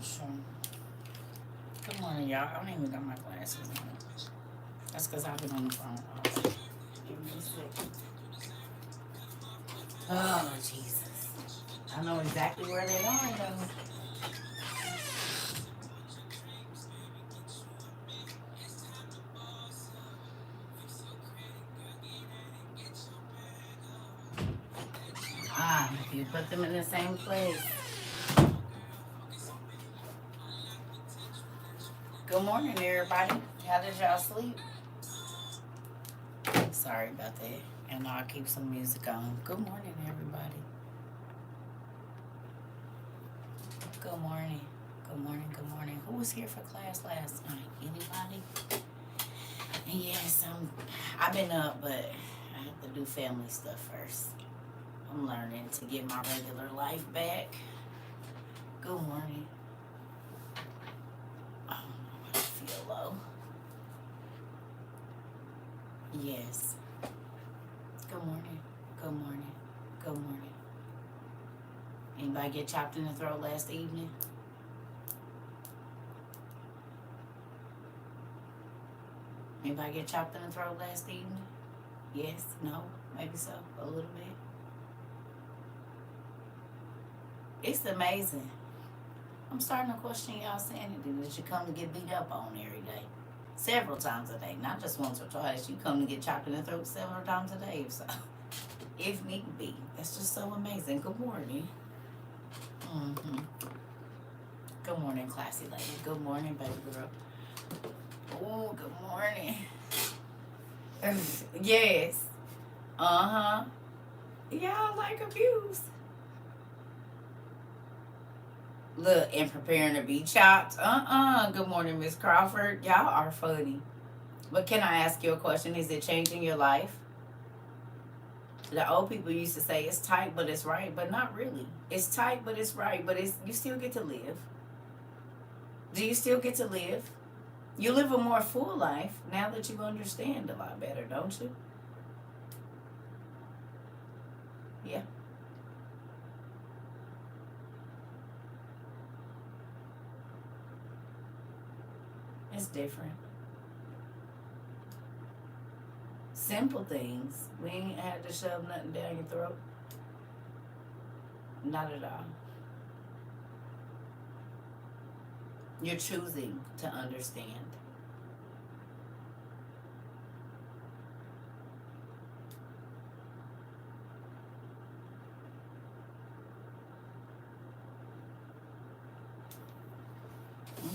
Sure. Good morning, y'all. I don't even got my glasses on. That's because I've been on the phone all day. Give me a second. Oh, Jesus. I know exactly where they are, though. If you put them in the same place. Good morning, everybody. How did y'all sleep? Sorry about that. And I'll keep some music on. Good morning, everybody. Good morning. Good morning. Good morning. Who was here for class last night? Anybody? And yes, I've been up, but I have to do family stuff first. I'm learning to get my regular life back. Good morning. I don't know why I feel low. Yes. Good morning. Good morning. Good morning. Anybody get chopped in the throat last evening? Anybody get chopped in the throat last evening? Yes? No? Maybe so? A little bit? It's amazing. I'm starting to question y'all sanity that you come to get beat up on every day. Several times a day. Not just once or twice. You come to get chopped in the throat several times a day. So, if need be. That's just so amazing. Good morning. Mm-hmm. Good morning, classy lady. Good morning, baby girl. Oh, good morning. Yes. Uh-huh. Y'all like abuse. Look, and preparing to be chopped. Good morning, Miss Crawford. Y'all are funny. But can I ask you a question? Is it changing your life? The old people used to say it's tight, but it's right, but not really. It's tight, but it's right, but it's you still get to live. Do you still get to live? You live a more full life now that you understand a lot better, don't you? Yeah. It's different. Simple things. We ain't had to shove nothing down your throat. Not at all. You're choosing to understand.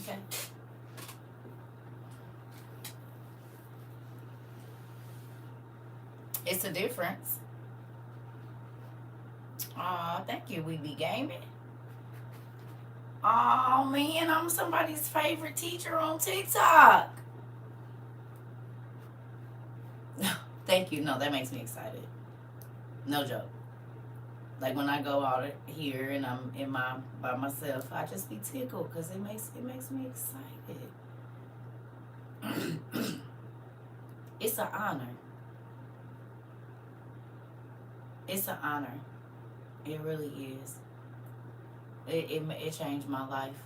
Okay. It's a difference. Aw, thank you. We be gaming. Oh man, I'm somebody's favorite teacher on TikTok. Thank you. No, that makes me excited. No joke. Like when I go out here and I'm in my by myself, I just be tickled because it makes me excited. It's an honor. It's an honor. It really is. It changed my life.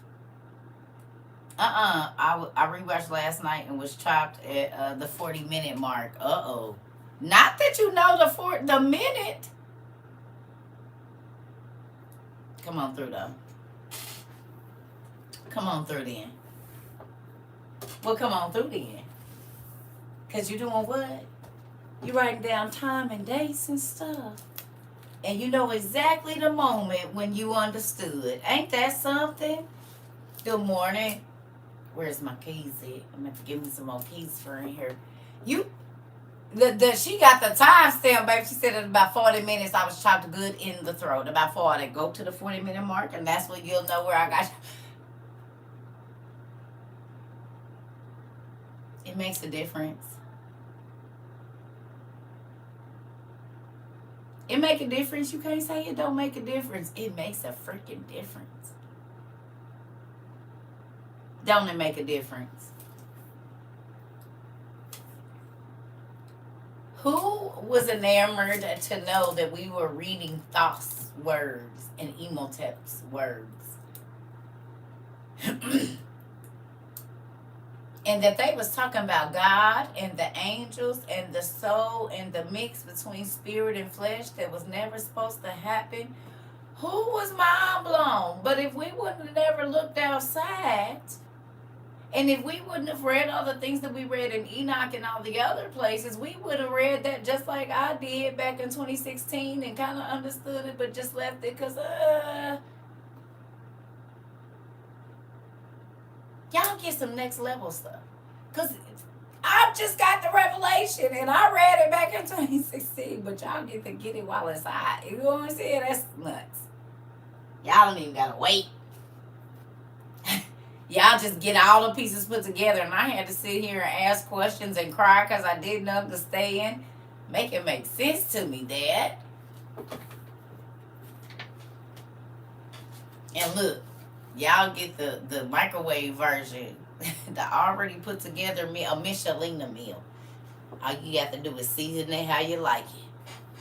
I rewatched last night and was chopped at the 40-minute mark. Not that you know the minute. Come on through though. Come on through then. Well, come on through then. Cause you doing what? You writing down time and dates and stuff. And you know exactly the moment when you understood. Ain't that something? Good morning. Where's my keys at? I'm gonna have to give me some more keys for in here. You she got the time stamp, baby. She said in about 40 minutes I was chopped good in the throat. About 40. Go to the 40-minute mark and that's when you'll know where I got you. It makes a difference. It make a difference. You can't say it don't make a difference. It makes a freaking difference. Don't it make a difference? Who was enamored to know that we were reading thoughts words and Emotep's words? And that they was talking about God and the angels and the soul and the mix between spirit and flesh that was never supposed to happen. Who was mind blown? But if we wouldn't have never looked outside, and if we wouldn't have read all the things that we read in Enoch and all the other places, we would have read that just like I did back in 2016 and kind of understood it, but just left it because, y'all get some next level stuff. Because I've just got the revelation and I read it back in 2016, but y'all get to get it while it's hot. You know what I'm saying? That's nuts. Y'all don't even got to wait. Y'all just get all the pieces put together, and I had to sit here and ask questions and cry because I didn't understand. Make it make sense to me, Dad. And look, y'all get the microwave version, the already put together meal, a Michelin meal. All you have to do is season it how you like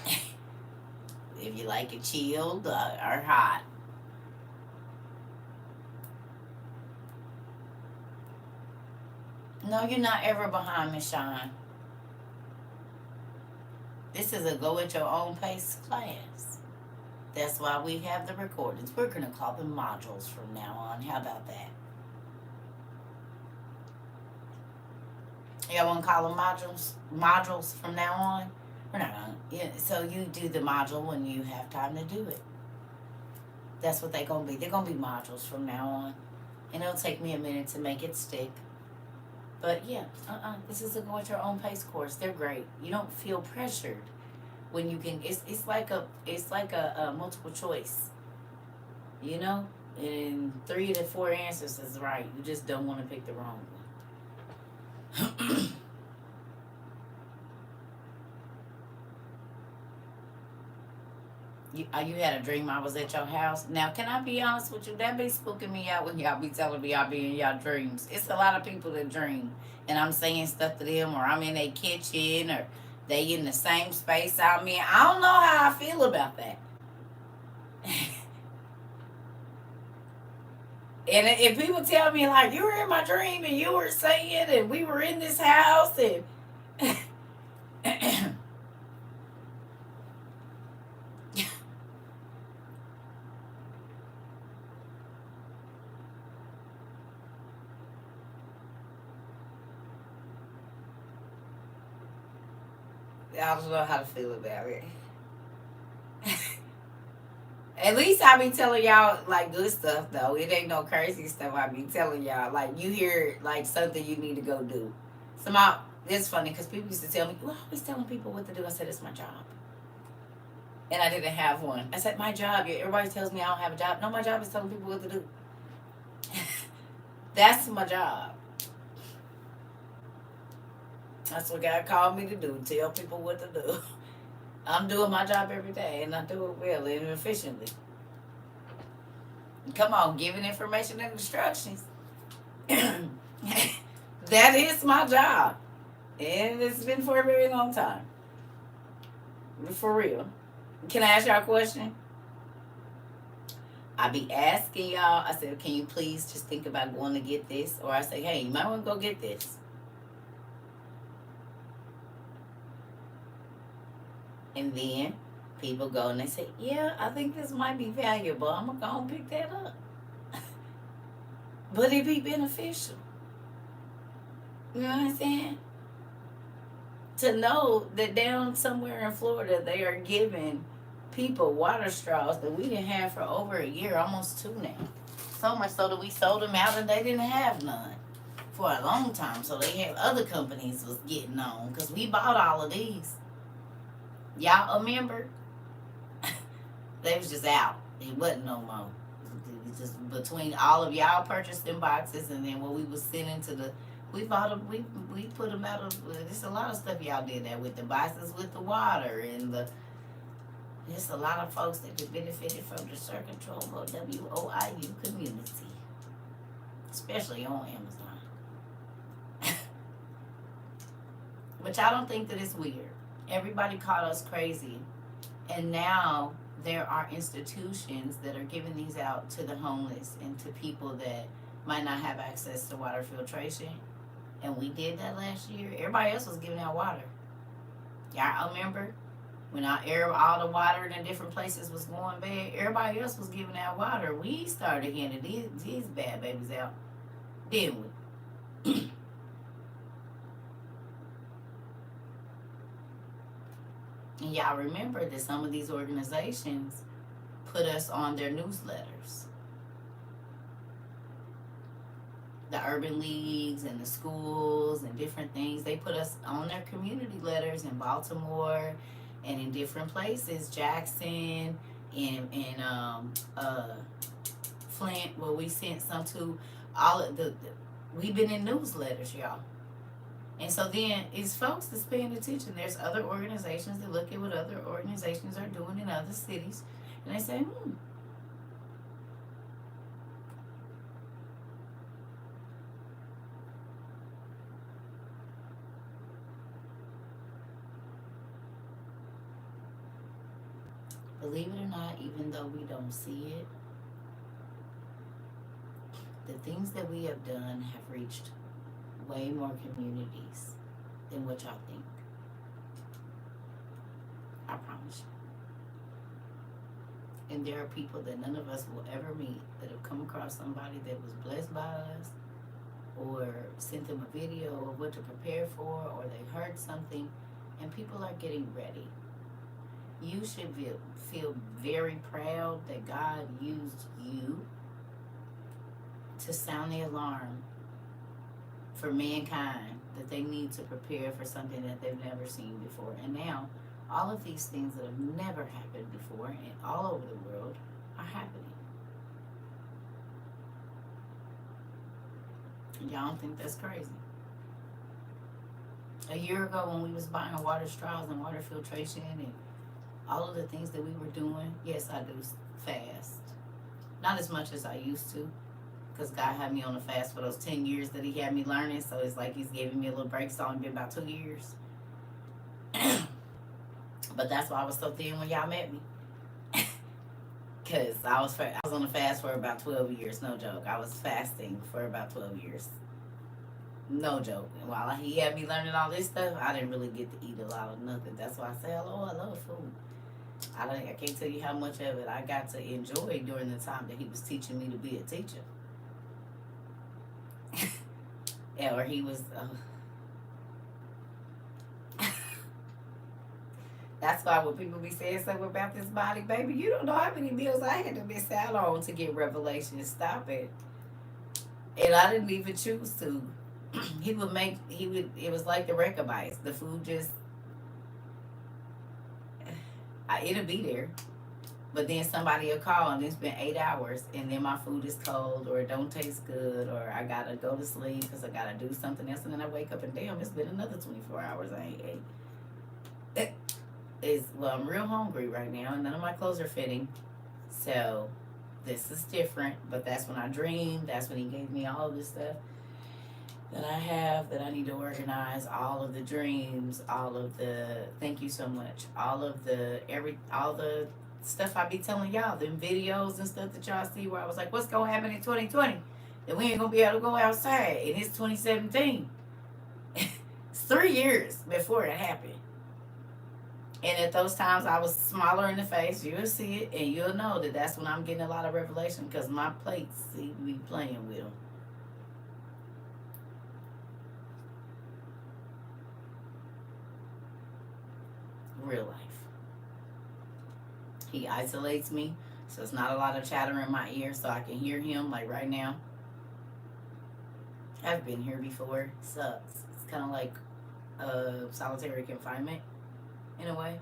it. If you like it chilled or hot. No, you're not ever behind, Miss Shawn. This is a go at your own pace class. That's why we have the recordings. We're going to call them modules from now on. How about that? Y'all want to call them modules? Modules from now on? We're not going to. Yeah, so you do the module when you have time to do it. That's what they're going to be. They're going to be modules from now on. And it'll take me a minute to make it stick. But yeah, this is a go at your own pace course. They're great. You don't feel pressured when you can. It's like a multiple choice, you know. And 3 to 4 answers is right. You just don't want to pick the wrong one. You had a dream I was at your house. Now, can I be honest with you? That be spooking me out when y'all be telling me y'all be in y'all dreams. It's a lot of people that dream, and I'm saying stuff to them, or I'm in their kitchen, or they in the same space I'm in. I don't know how I feel about that. And if people tell me, like, you were in my dream, and you were saying, and we were in this house, and... I don't know how to feel about it. At least I be telling y'all, like, good stuff, though. It ain't no crazy stuff I be telling y'all. Like, you hear, like, something you need to go do. It's funny, because people used to tell me, you're always telling people what to do. I said, it's my job. And I didn't have one. I said, my job. Everybody tells me I don't have a job. No, my job is telling people what to do. That's my job. That's what God called me to do, tell people what to do. I'm doing my job every day, and I do it well and efficiently. Come on, giving information and instructions. That is my job. And it's been for a very long time. For real. Can I ask y'all a question? I be asking y'all, I said, can you please just think about going to get this? Or I say, hey, you might want to go get this. And then people go and they say, yeah, I think this might be valuable. I'm going to go and pick that up. But it be beneficial. You know what I'm saying? To know that down somewhere in Florida, they are giving people water straws that we didn't have for over a year, almost 2 now. So much so that we sold them out and they didn't have none for a long time. So they had other companies was getting on because we bought all of these. Y'all remember? They was just out. It wasn't no more. It was just between all of y'all purchased them boxes and then when we was sending to the, we bought them, we put them out of, there's a lot of stuff y'all did that with the boxes with the water and the, there's a lot of folks that could benefited from the CERCA TROVA WOIU community. Especially on Amazon. But y'all don't think that it's weird. Everybody called us crazy. And now there are institutions that are giving these out to the homeless and to people that might not have access to water filtration. And we did that last year. Everybody else was giving out water. Y'all remember when all the water in the different places was going bad? Everybody else was giving out water. We started handing these bad babies out, didn't we? And y'all remember that some of these organizations put us on their newsletters. The urban leagues and the schools and different things, they put us on their community letters in Baltimore and in different places, Jackson and Flint, where we sent some to. All of we've been in newsletters, y'all. And so then it's folks that's paying attention. There's other organizations that look at what other organizations are doing in other cities, and they say, Believe it or not, even though we don't see it, the things that we have done have reached way more communities than what y'all think. I promise you. And there are people that none of us will ever meet that have come across somebody that was blessed by us, or sent them a video of what to prepare for, or they heard something, and people are getting ready. You should feel very proud that God used you to sound the alarm for mankind that they need to prepare for something that they've never seen before. And now, all of these things that have never happened before and all over the world are happening. Y'all don't think that's crazy? A year ago when we was buying water straws and water filtration and all of the things that we were doing, yes, I do fast. Not as much as I used to, because God had me on a fast for those 10 years that he had me learning, so it's like he's giving me a little break. It's only been about 2 years. But that's why I was so thin when y'all met me. Because I was on a fast for about 12 years, no joke. I was fasting for about 12 years. No joke. And while he had me learning all this stuff, I didn't really get to eat a lot of nothing. That's why I say, oh, I love food. I can't tell you how much of it I got to enjoy during the time that he was teaching me to be a teacher. Yeah, or he was... That's why when people be saying something about this body, baby, you don't know how many meals I had to miss out on to get revelation. Stop it. And I didn't even choose to. It was like the Rechabites. The food just... it'll be there, but then somebody will call and it's been 8 hours and then my food is cold or it don't taste good or I gotta go to sleep because I gotta do something else, and then I wake up and damn, it's been another 24 hours I ain't ate. I'm real hungry right now and none of my clothes are fitting, so this is different. But that's when I dreamed. That's when he gave me all of this stuff that I have that I need to organize, all of the dreams, all of the, thank you so much, all the stuff I be telling y'all, them videos and stuff that y'all see where I was like, what's gonna happen in 2020? That we ain't gonna be able to go outside, and it's 2017. It's 3 years before it happened. And at those times I was smaller in the face. You'll see it and you'll know that that's when I'm getting a lot of revelation, because my plates seem to be playing with them. Real life. He isolates me, so it's not a lot of chatter in my ear, so I can hear him. Like right now, I've been here before. It sucks. It's kind of like solitary confinement in a way.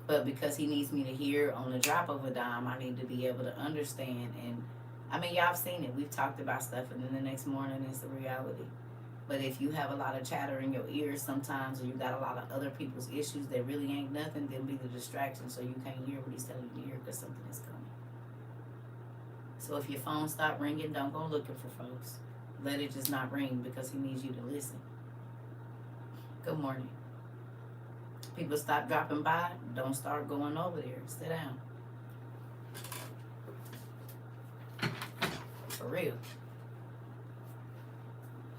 But because he needs me to hear on the drop of a dime, I need to be able to understand. And I mean, y'all have seen it. We've talked about stuff, and then the next morning it's a reality. But if you have a lot of chatter in your ears sometimes, or you got a lot of other people's issues that really ain't nothing, they'll be the distraction, so you can't hear what he's telling you to hear because something is coming. So if your phone stop ringing, don't go looking for folks. Let it just not ring, because he needs you to listen. Good morning. People stop dropping by, don't start going over there. Sit down. For real. real.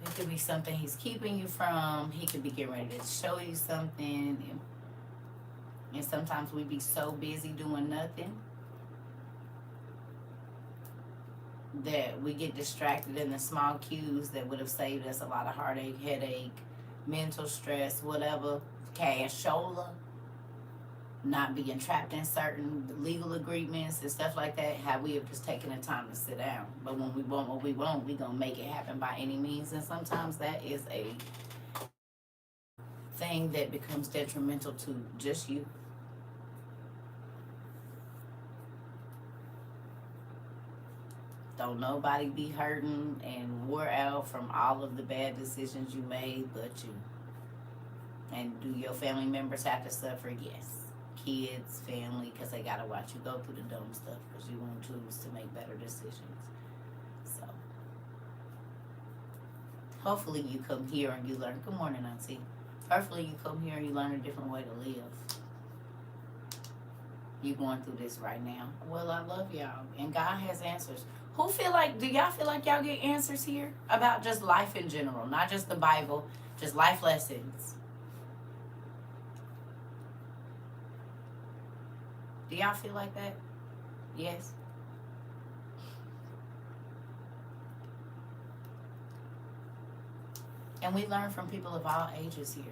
It could be something he's keeping you from. He could be getting ready to show you something. And sometimes we be so busy doing nothing that we get distracted in the small cues that would have saved us a lot of heartache, headache, mental stress, whatever, cashola, not being trapped in certain legal agreements and stuff like that, how we have just taken the time to sit down. But when we want what we want, we're going to make it happen by any means. And sometimes that is a thing that becomes detrimental to just you. Don't nobody be hurting and wore out from all of the bad decisions you made but you. And do your family members have to suffer? Yes. Kids, family, because they got to watch you go through the dumb stuff because you won't choose to make better decisions. So, hopefully you come here and you learn. Good morning, Auntie. Hopefully you come here and you learn a different way to live. You going through this right now. Well, I love y'all. And God has answers. Do y'all feel like y'all get answers here about just life in general? Not just the Bible, just life lessons. Do y'all feel like that? Yes? And we learn from people of all ages here.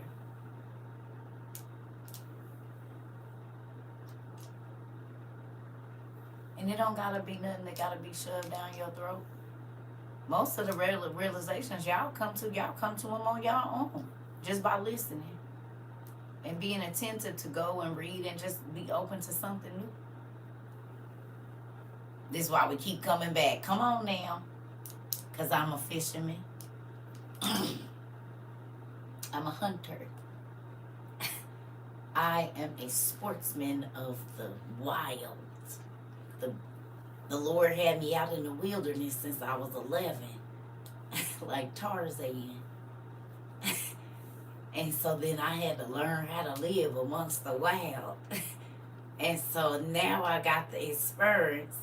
And it don't gotta be nothing that gotta be shoved down your throat. Most of the realizations y'all come to them on y'all own. Just by listening. And being attentive to go and read and just be open to something new. This is why we keep coming back. Come on now. Because I'm a fisherman. I'm a hunter. I am a sportsman of the wild. The Lord had me out in the wilderness since I was 11. Like Tarzan. And so then I had to learn how to live amongst the wild. And so now I got the experience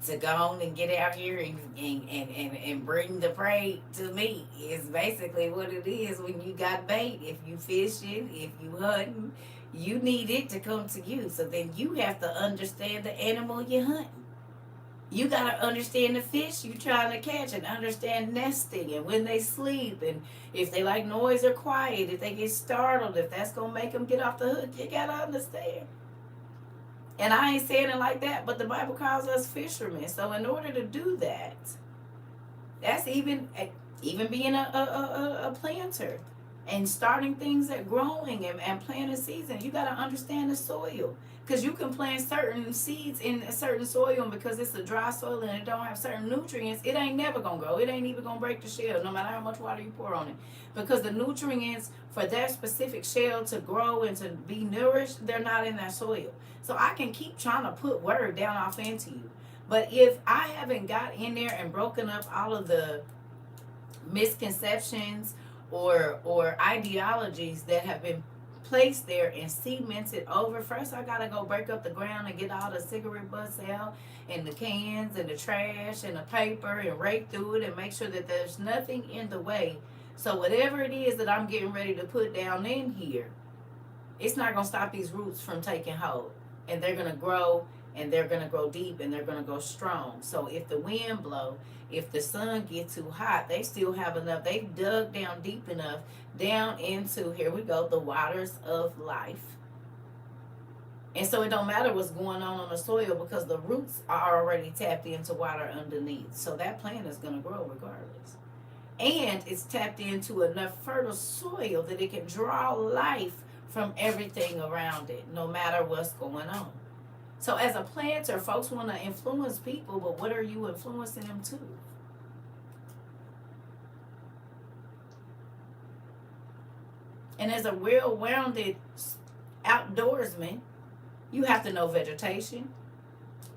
to go on and get out here and bring the prey to me. It's basically what it is when you got bait. If you fishing, if you hunting, you need it to come to you. So then you have to understand the animal you're hunting. You got to understand the fish you're trying to catch and understand nesting and when they sleep and if they like noise or quiet, if they get startled, if that's going to make them get off the hook. You got to understand. And I ain't saying it like that, but the Bible calls us fishermen. So in order to do that, that's even being a planter and starting things at growing and planting seeds. And you got to understand the soil. Because you can plant certain seeds in a certain soil, and because it's a dry soil and it don't have certain nutrients, it ain't never going to grow. It ain't even going to break the shell, no matter how much water you pour on it. Because the nutrients for that specific shell to grow and to be nourished, they're not in that soil. So I can keep trying to put word down off into you. But if I haven't got in there and broken up all of the misconceptions or ideologies that have been placed there and cemented over, first I gotta go break up the ground and get all the cigarette butts out and the cans and the trash and the paper and rake through it and make sure that there's nothing in the way. So whatever it is that I'm getting ready to put down in here, it's not gonna stop these roots from taking hold. And they're gonna grow, and they're gonna grow deep, and they're gonna go strong. So if the wind blow, if the sun gets too hot, they still have enough. They've dug down deep enough down into, here we go, the waters of life. And so it don't matter what's going on the soil because the roots are already tapped into water underneath. So that plant is going to grow regardless. And it's tapped into enough fertile soil that it can draw life from everything around it, no matter what's going on. So as a planter, folks want to influence people, but what are you influencing them to? And as a well-rounded outdoorsman, you have to know vegetation.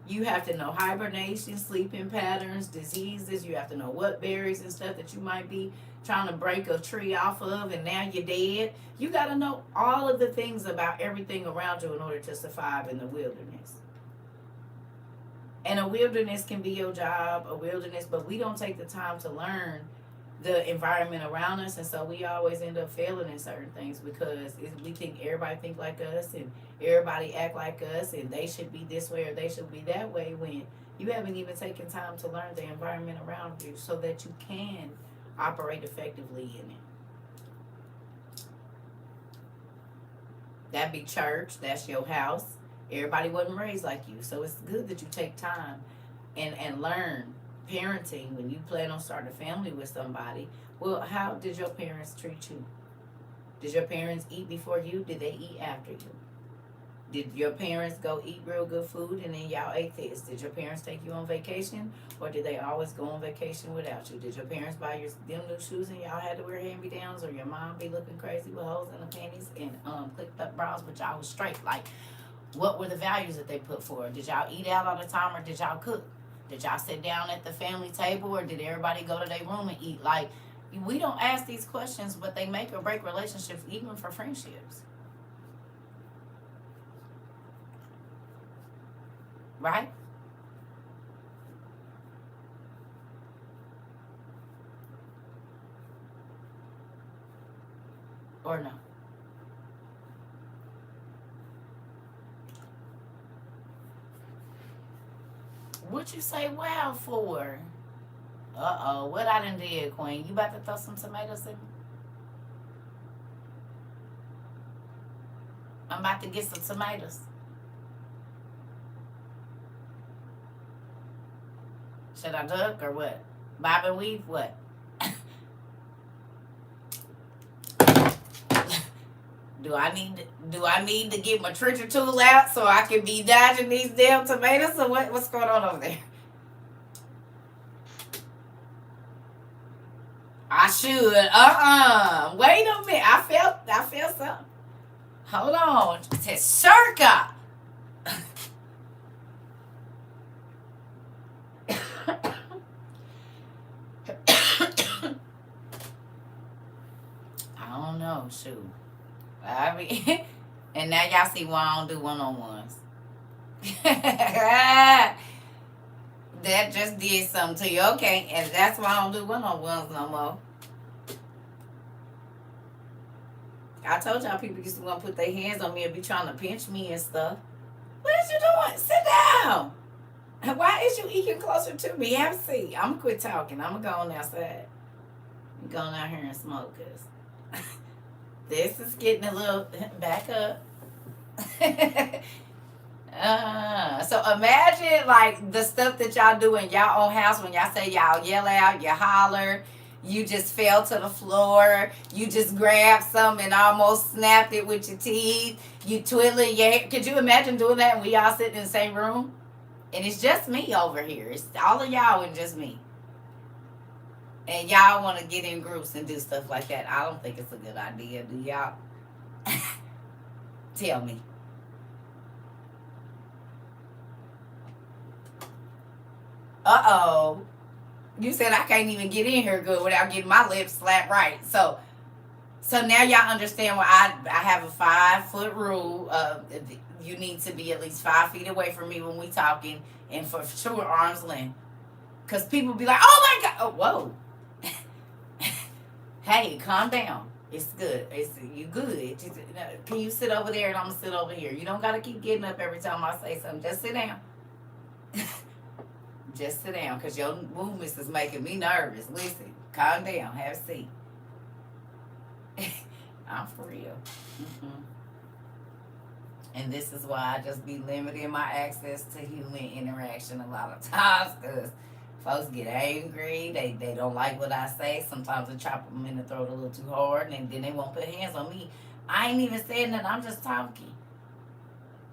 You have to know hibernation, sleeping patterns, diseases. You have to know what berries and stuff that you might be trying to break a tree off of and now you're dead. You got to know all of the things about everything around you in order to survive in the wilderness. And a wilderness can be your job, a wilderness, but we don't take the time to learn the environment around us, and so we always end up failing in certain things because we think everybody think like us and everybody act like us and they should be this way or they should be that way, when you haven't even taken time to learn the environment around you so that you can operate effectively in it. That be church, that's your house. Everybody wasn't raised like you, so it's good that you take time and learn parenting. When you plan on starting a family with somebody, well, how did your parents treat you? Did your parents eat before you? Did they eat after you? Did your parents go eat real good food and then y'all ate this? Did your parents take you on vacation, or did they always go on vacation without you? Did your parents buy them new shoes and y'all had to wear hand-me-downs, or your mom be looking crazy with holes in the panties and clicked up bras, but y'all was straight? Like, what were the values that they put forward? Did y'all eat out all the time, or did y'all cook? Did y'all sit down at the family table, or did everybody go to their room and eat? Like, we don't ask these questions, but they make or break relationships, even for friendships. Right? Or no? What you say wow for? Uh-oh, what I done did, Queen? You about to throw some tomatoes in? I'm about to get some tomatoes. Should I duck or what? Bob and weave, what? Do I need to get my trencher tool out so I can be dodging these damn tomatoes, or what's going on over there? I should. Wait a minute. I felt something. Hold on. It says CERCA. I don't know. Shoot. I mean, and now y'all see why I don't do one-on-ones. That just did something to you. Okay, and that's why I don't do one-on-ones no more. I told y'all people used to want to put their hands on me and be trying to pinch me and stuff. What is you doing? Sit down. Why is you eating closer to me? Have a seat. I'm going to quit talking. I'm going to go on outside. I'm going out here and smoke, because this is getting a little back up. So imagine like the stuff that y'all do in y'all own house when y'all say y'all yell out, you holler, you just fell to the floor, you just grabbed something and almost snapped it with your teeth, you twiddling your hair. Could you imagine doing that and we all sitting in the same room? And it's just me over here. It's all of y'all and just me. And y'all want to get in groups and do stuff like that. I don't think it's a good idea, do y'all? Tell me. Uh-oh. You said I can't even get in here good without getting my lips slapped right. So now y'all understand why I have a 5-foot rule. You need to be at least 5 feet away from me when we talking, and for sure arm's length. Because people be like, oh my God. Oh, whoa. Hey, calm down. It's good. You good. Can you sit over there and I'm going to sit over here? You don't got to keep getting up every time I say something. Just sit down. Just sit down, because your movements is making me nervous. Listen, calm down. Have a seat. I'm for real. And this is why I just be limiting my access to human interaction a lot of times, because folks get angry. They don't like what I say. Sometimes I chop them in the throat a little too hard, and then they won't put hands on me. I ain't even saying that. I'm just talking.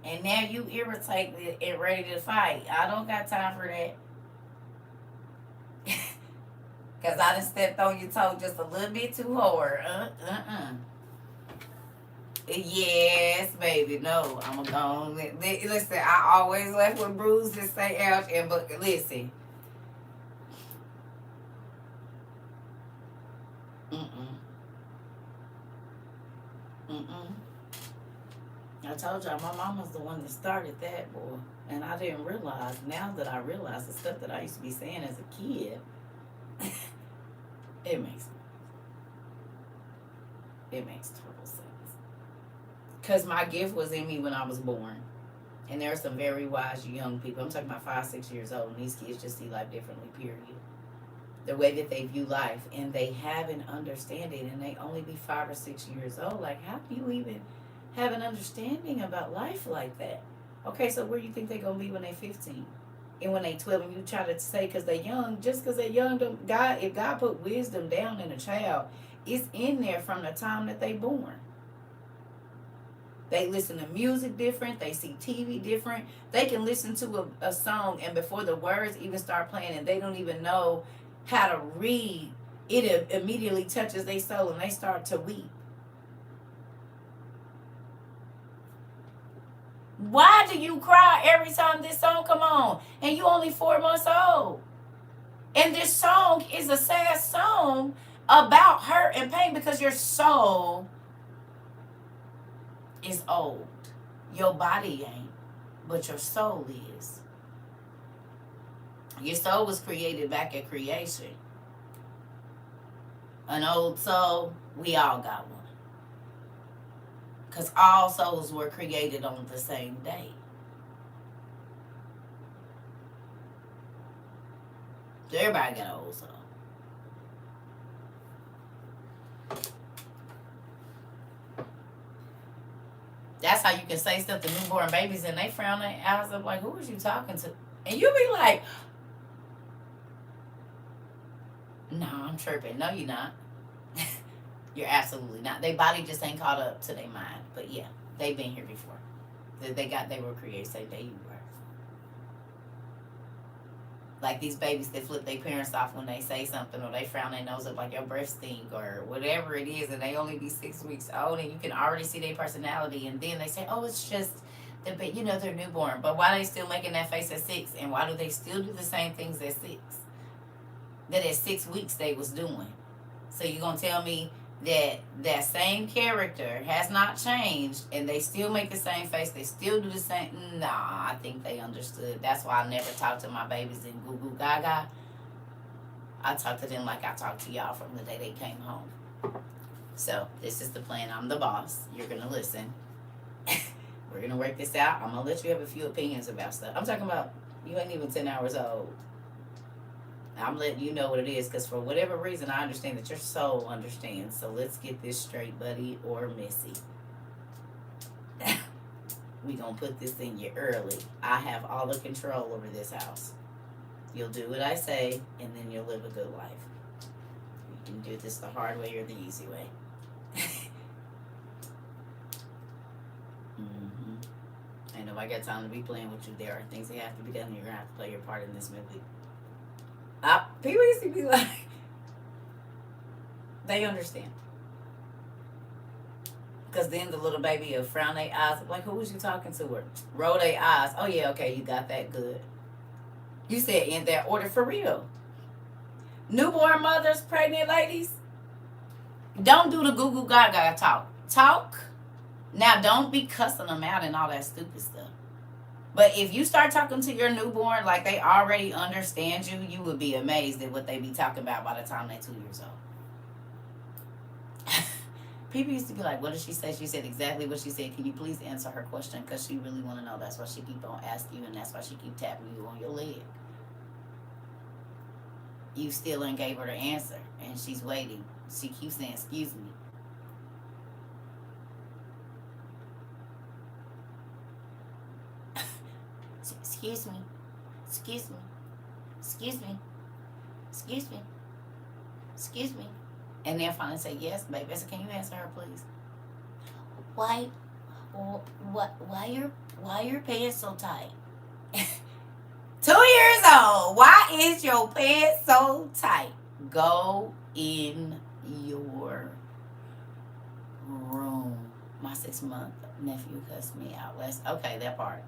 And now you irritated and ready to fight. I don't got time for that. Because I done stepped on your toe just a little bit too hard. Yes, baby. No, I'm going to go. Listen, I always left with bruises, say ouch, but listen. I told y'all my mama's the one that started that, boy. And I didn't realize, now that I realize the stuff that I used to be saying as a kid, it makes total sense. Because my gift was in me when I was born. And there are some very wise young people. I'm talking about 5, 6 years old, and these kids just see life differently, period. The way that they view life, and they have an understanding, and they only be 5 or 6 years old. Like, how do you even have an understanding about life like that? Okay, so where do you think they're going to be when they're 15? And when they're 12, and you try to say because they're young, just because they're young, if God put wisdom down in a child, it's in there from the time that they born. They listen to music different. They see TV different. They can listen to a song, and before the words even start playing, and they don't even know how to read, it immediately touches their soul, and they start to weep. Why do you cry every time this song come on? And you only 4 months old. And this song is a sad song about hurt and pain because your soul is old. Your body ain't, but your soul is. Your soul was created back at creation. An old soul, we all got one. Because all souls were created on the same day. So everybody got an old soul. That's how you can say stuff to newborn babies and they frown their eyes up like, who is you talking to? And you be like, no, I'm tripping. No, you're not. You're absolutely not. Their body just ain't caught up to their mind. But yeah, they've been here before. They were created same day you were. Like these babies that flip their parents off when they say something, or they frown their nose up like your breath stink, or whatever it is, and they only be 6 weeks old, and you can already see their personality, and then they say, oh, it's just they're newborn. But why are they still making that face at 6, and why do they still do the same things at 6 that at 6 weeks they was doing? So you're gonna tell me that same character has not changed, and they still make the same face, they still do the same? Nah, I think they understood. That's why I never talk to my babies in goo goo gaga. I talk to them like I talk to y'all from the day they came home. So this is the plan. I'm the boss. You're gonna listen. We're gonna work this out. I'm gonna let you have a few opinions about stuff. I'm talking about you ain't even 10 hours old. I'm letting you know what it is, because for whatever reason, I understand that your soul understands. So let's get this straight, buddy or missy. We gonna put this in you early. I have all the control over this house. You'll do what I say, and then you'll live a good life. You can do this the hard way or the easy way. Ain't nobody got time to be playing with you. There are things that have to be done, and you're gonna have to play your part in this movie. People used to be like, they understand. Because then the little baby will frown their eyes like, who was you talking to? Or roll their eyes. Oh yeah, okay, you got that good. You said in that order for real. Newborn mothers, pregnant ladies, don't do the goo goo gaga talk. Talk. Now don't be cussing them out and all that stupid stuff. But if you start talking to your newborn like they already understand you, you would be amazed at what they be talking about by the time they're 2 years old. People used to be like, what did she say? She said exactly what she said. Can you please answer her question? Because she really want to know. That's why she keep on asking you, and that's why she keep tapping you on your leg. You still ain't gave her the answer, and she's waiting. She keeps saying, excuse me. Excuse me, excuse me, excuse me, excuse me, excuse me. And then finally say, yes, baby. I said, can you answer her, please? Why your pants so tight? 2 years old. Why is your pants so tight? Go in your room. My 6-month nephew cussed me out. Okay, that part.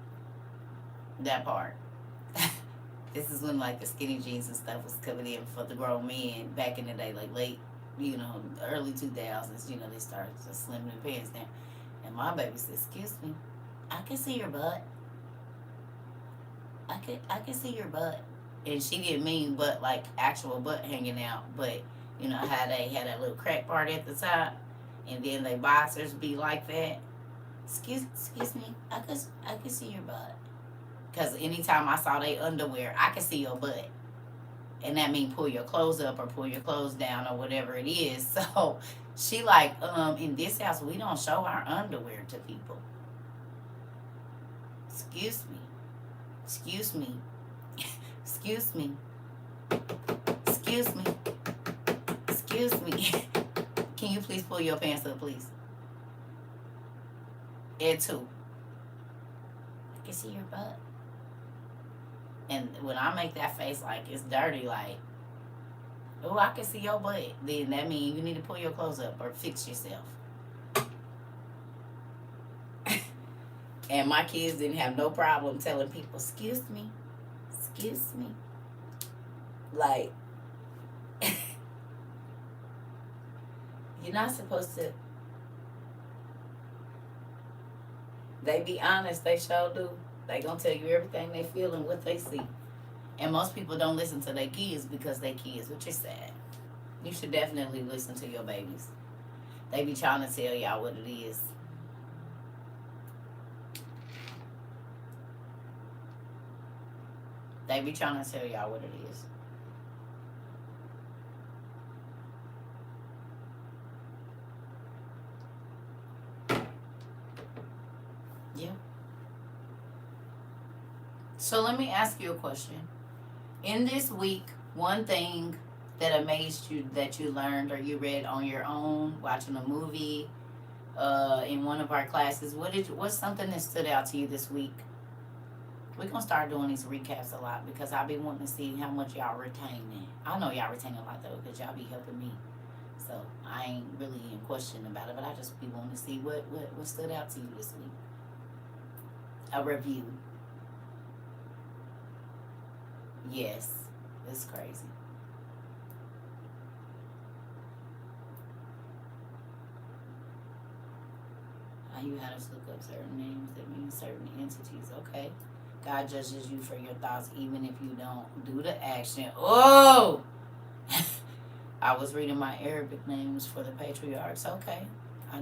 This is when like the skinny jeans and stuff was coming in for the grown men back in the day, like late, early 2000s. They started just slimming the pants down. And my baby said, excuse me, I can see your butt. I could see your butt. And she didn't mean butt like actual butt hanging out, but you know how they had that little crack part at the top, and then they boxers be like that. Excuse me. I could see your butt. Cause anytime I saw they underwear, I could see your butt, and that mean pull your clothes up or pull your clothes down or whatever it is. So she like, in this house we don't show our underwear to people. Excuse me. Excuse me. Excuse me. Excuse me. Excuse me. Can you please pull your pants up, please? And two, I can see your butt. And when I make that face like it's dirty, like, oh, I can see your butt, then that means you need to pull your clothes up or fix yourself. And my kids didn't have no problem telling people, excuse me, excuse me. Like, you're not supposed to. They be honest, they sure do. They gonna tell you everything they feel and what they see. And most people don't listen to their kids because they kids, which is sad. You should definitely listen to your babies. They be trying to tell y'all what it is. They be trying to tell y'all what it is. Yeah. So let me ask you a question. In this week, one thing that amazed you that you learned or you read on your own, watching a movie, in one of our classes, what's something that stood out to you this week? We're gonna start doing these recaps a lot because I'll be wanting to see how much y'all retaining. I know y'all retain a lot though because y'all be helping me. So I ain't really in question about it, but I just be wanting to see what stood out to you this week. A review. Yes, it's crazy. You had us look up certain names that mean certain entities. Okay. God judges you for your thoughts even if you don't do the action. Oh! I was reading my Arabic names for the patriarchs. Okay. I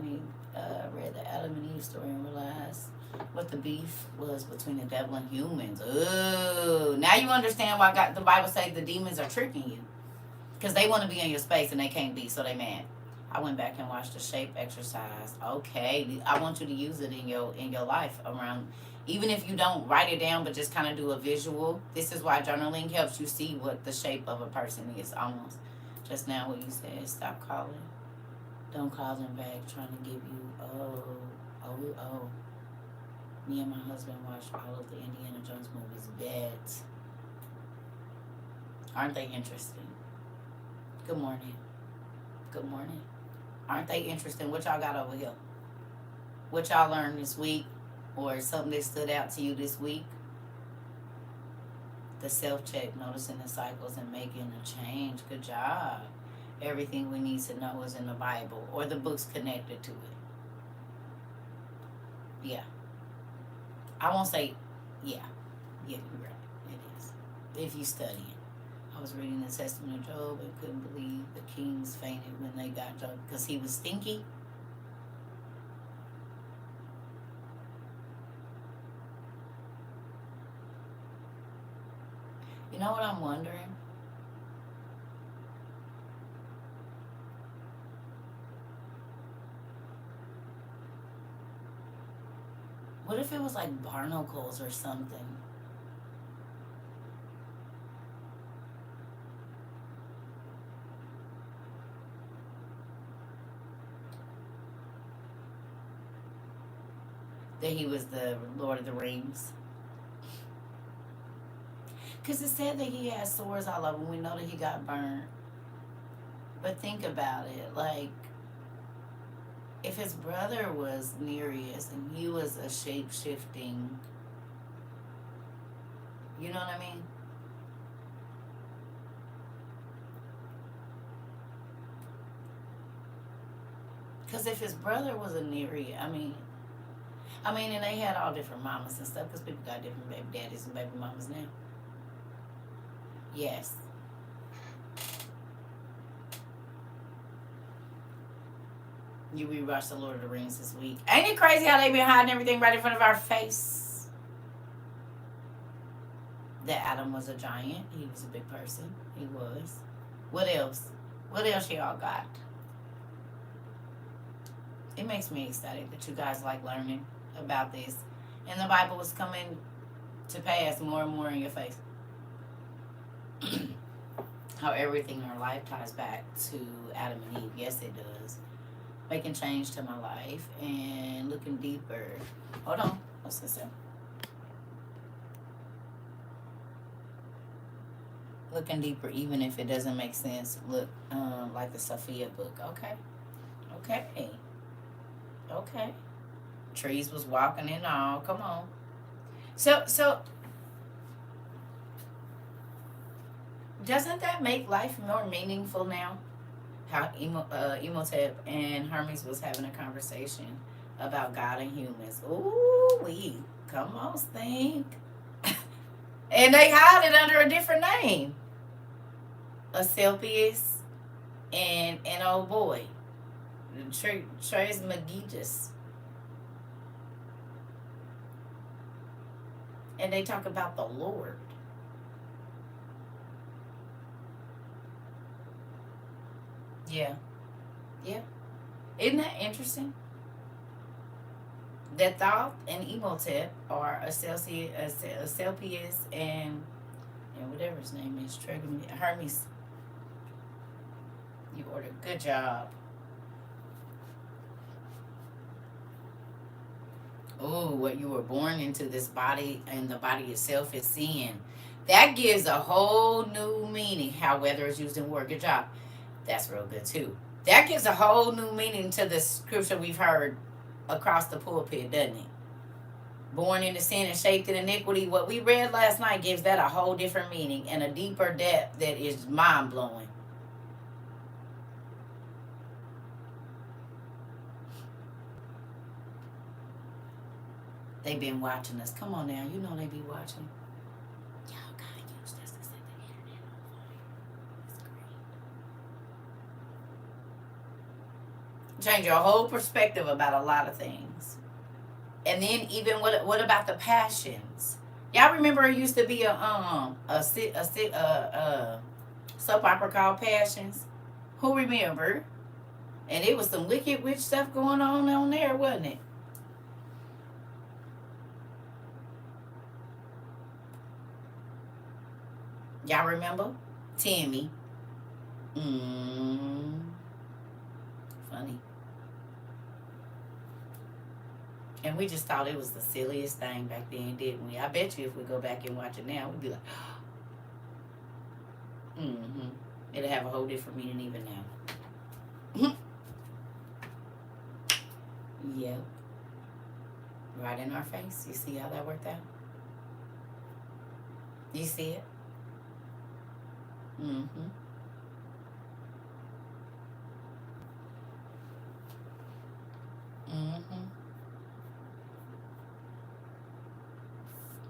read the Adam and Eve story and realized what the beef was between the devil and humans. Oh, now you understand why the Bible says the demons are tricking you. Because they want to be in your space and they can't be, so they mad. I went back and watched the shape exercise. Okay, I want you to use it in your life around, even if you don't write it down, but just kind of do a visual. This is why journaling helps you see what the shape of a person is. Almost just now what you said. Stop calling. Don't call them back trying to give you oh. Me and my husband watched all of the Indiana Jones movies. Bet. Aren't they interesting? Good morning. Good morning. Aren't they interesting? What y'all got over here? What y'all learned this week? Or something that stood out to you this week? The self-check, noticing the cycles and making a change. Good job. Everything we need to know is in the Bible or the books connected to it. Yeah. I won't say, yeah. Yeah, you're right. It is. If you study it. I was reading the Testament of Job and couldn't believe the kings fainted when they got Job because he was stinky. You know what I'm wondering? What if it was like barnacles or something? That he was the Lord of the Rings. Because it said that he had sores all over him. We know that he got burned. But think about it. Like, if his brother was Nereus and he was a shape-shifting, you know what I mean? Because if his brother was a Nereus, I mean, I mean, and they had all different mamas and stuff because people got different baby daddies and baby mamas now. Yes. You rewatched The Lord of the Rings this week. Ain't it crazy how they been hiding everything right in front of our face? That Adam was a giant. He was a big person. He was. What else? What else y'all got? It makes me excited that you guys like learning about this. And the Bible is coming to pass more and more in your face. How everything in our life ties back to Adam and Eve. Yes, it does. Making change to my life and looking deeper. Hold on. What's this? Looking deeper, even if it doesn't make sense. Look, like the Sophia book. Okay. Okay. Okay. Trees was walking and all. Come on. So doesn't that make life more meaningful now? How Emotep and Hermes was having a conversation about God and humans. Ooh, come on, stink. And they hide it under a different name. Asclepius and old boy, Trismegistus. And they talk about the Lord. Yeah. Yeah. Isn't that interesting? That Thoth and Emotep are Asclepius and whatever his name is, Hermes. You ordered. Good job. Oh, what you were born into this body, and the body itself is sin. That gives a whole new meaning. How weather is used in war. Good job. That's real good too. That gives a whole new meaning to the scripture we've heard across the pulpit, doesn't it? Born into sin and shaped in iniquity. What we read last night gives that a whole different meaning and a deeper depth that is mind blowing. They've been watching us. Come on now, you know they be watching. Y'all gotta use this to set the internet on fire. It's great. Change your whole perspective about a lot of things. And then even what about the passions? Y'all remember it used to be a soap opera called Passions? Who remember? And it was some wicked witch stuff going on there, wasn't it? Y'all remember? Timmy. Funny. And we just thought it was the silliest thing back then, didn't we? I bet you if we go back and watch it now, we'd be like, it'll have a whole different meaning even now. Yep. Right in our face. You see how that worked out? You see it?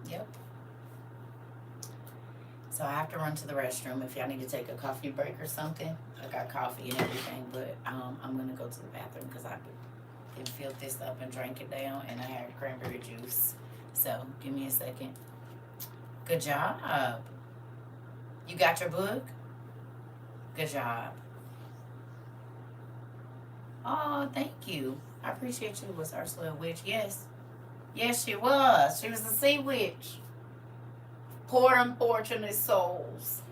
Yep. So I have to run to the restroom. If y'all need to take a coffee break or something, I got coffee and everything, but I'm gonna go to the bathroom because I can fill this up and drink it down, and I have cranberry juice. So give me a second. Good job. You got your book? Good job. Oh, thank you. I appreciate you. Was Ursula a witch? Yes. Yes, she was. She was a sea witch. Poor unfortunate souls.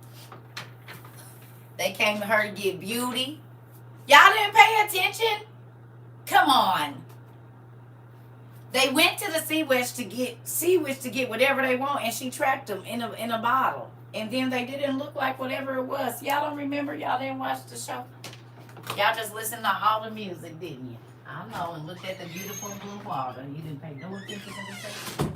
They came to her to get beauty. Y'all didn't pay attention? Come on. They went to the sea witch to get whatever they want, and she trapped them in a bottle. And then they didn't look like whatever it was. Y'all don't remember? Y'all didn't watch the show? Y'all just listened to all the music, didn't you? I know, and looked at the beautiful blue water. You didn't pay no attention to the show.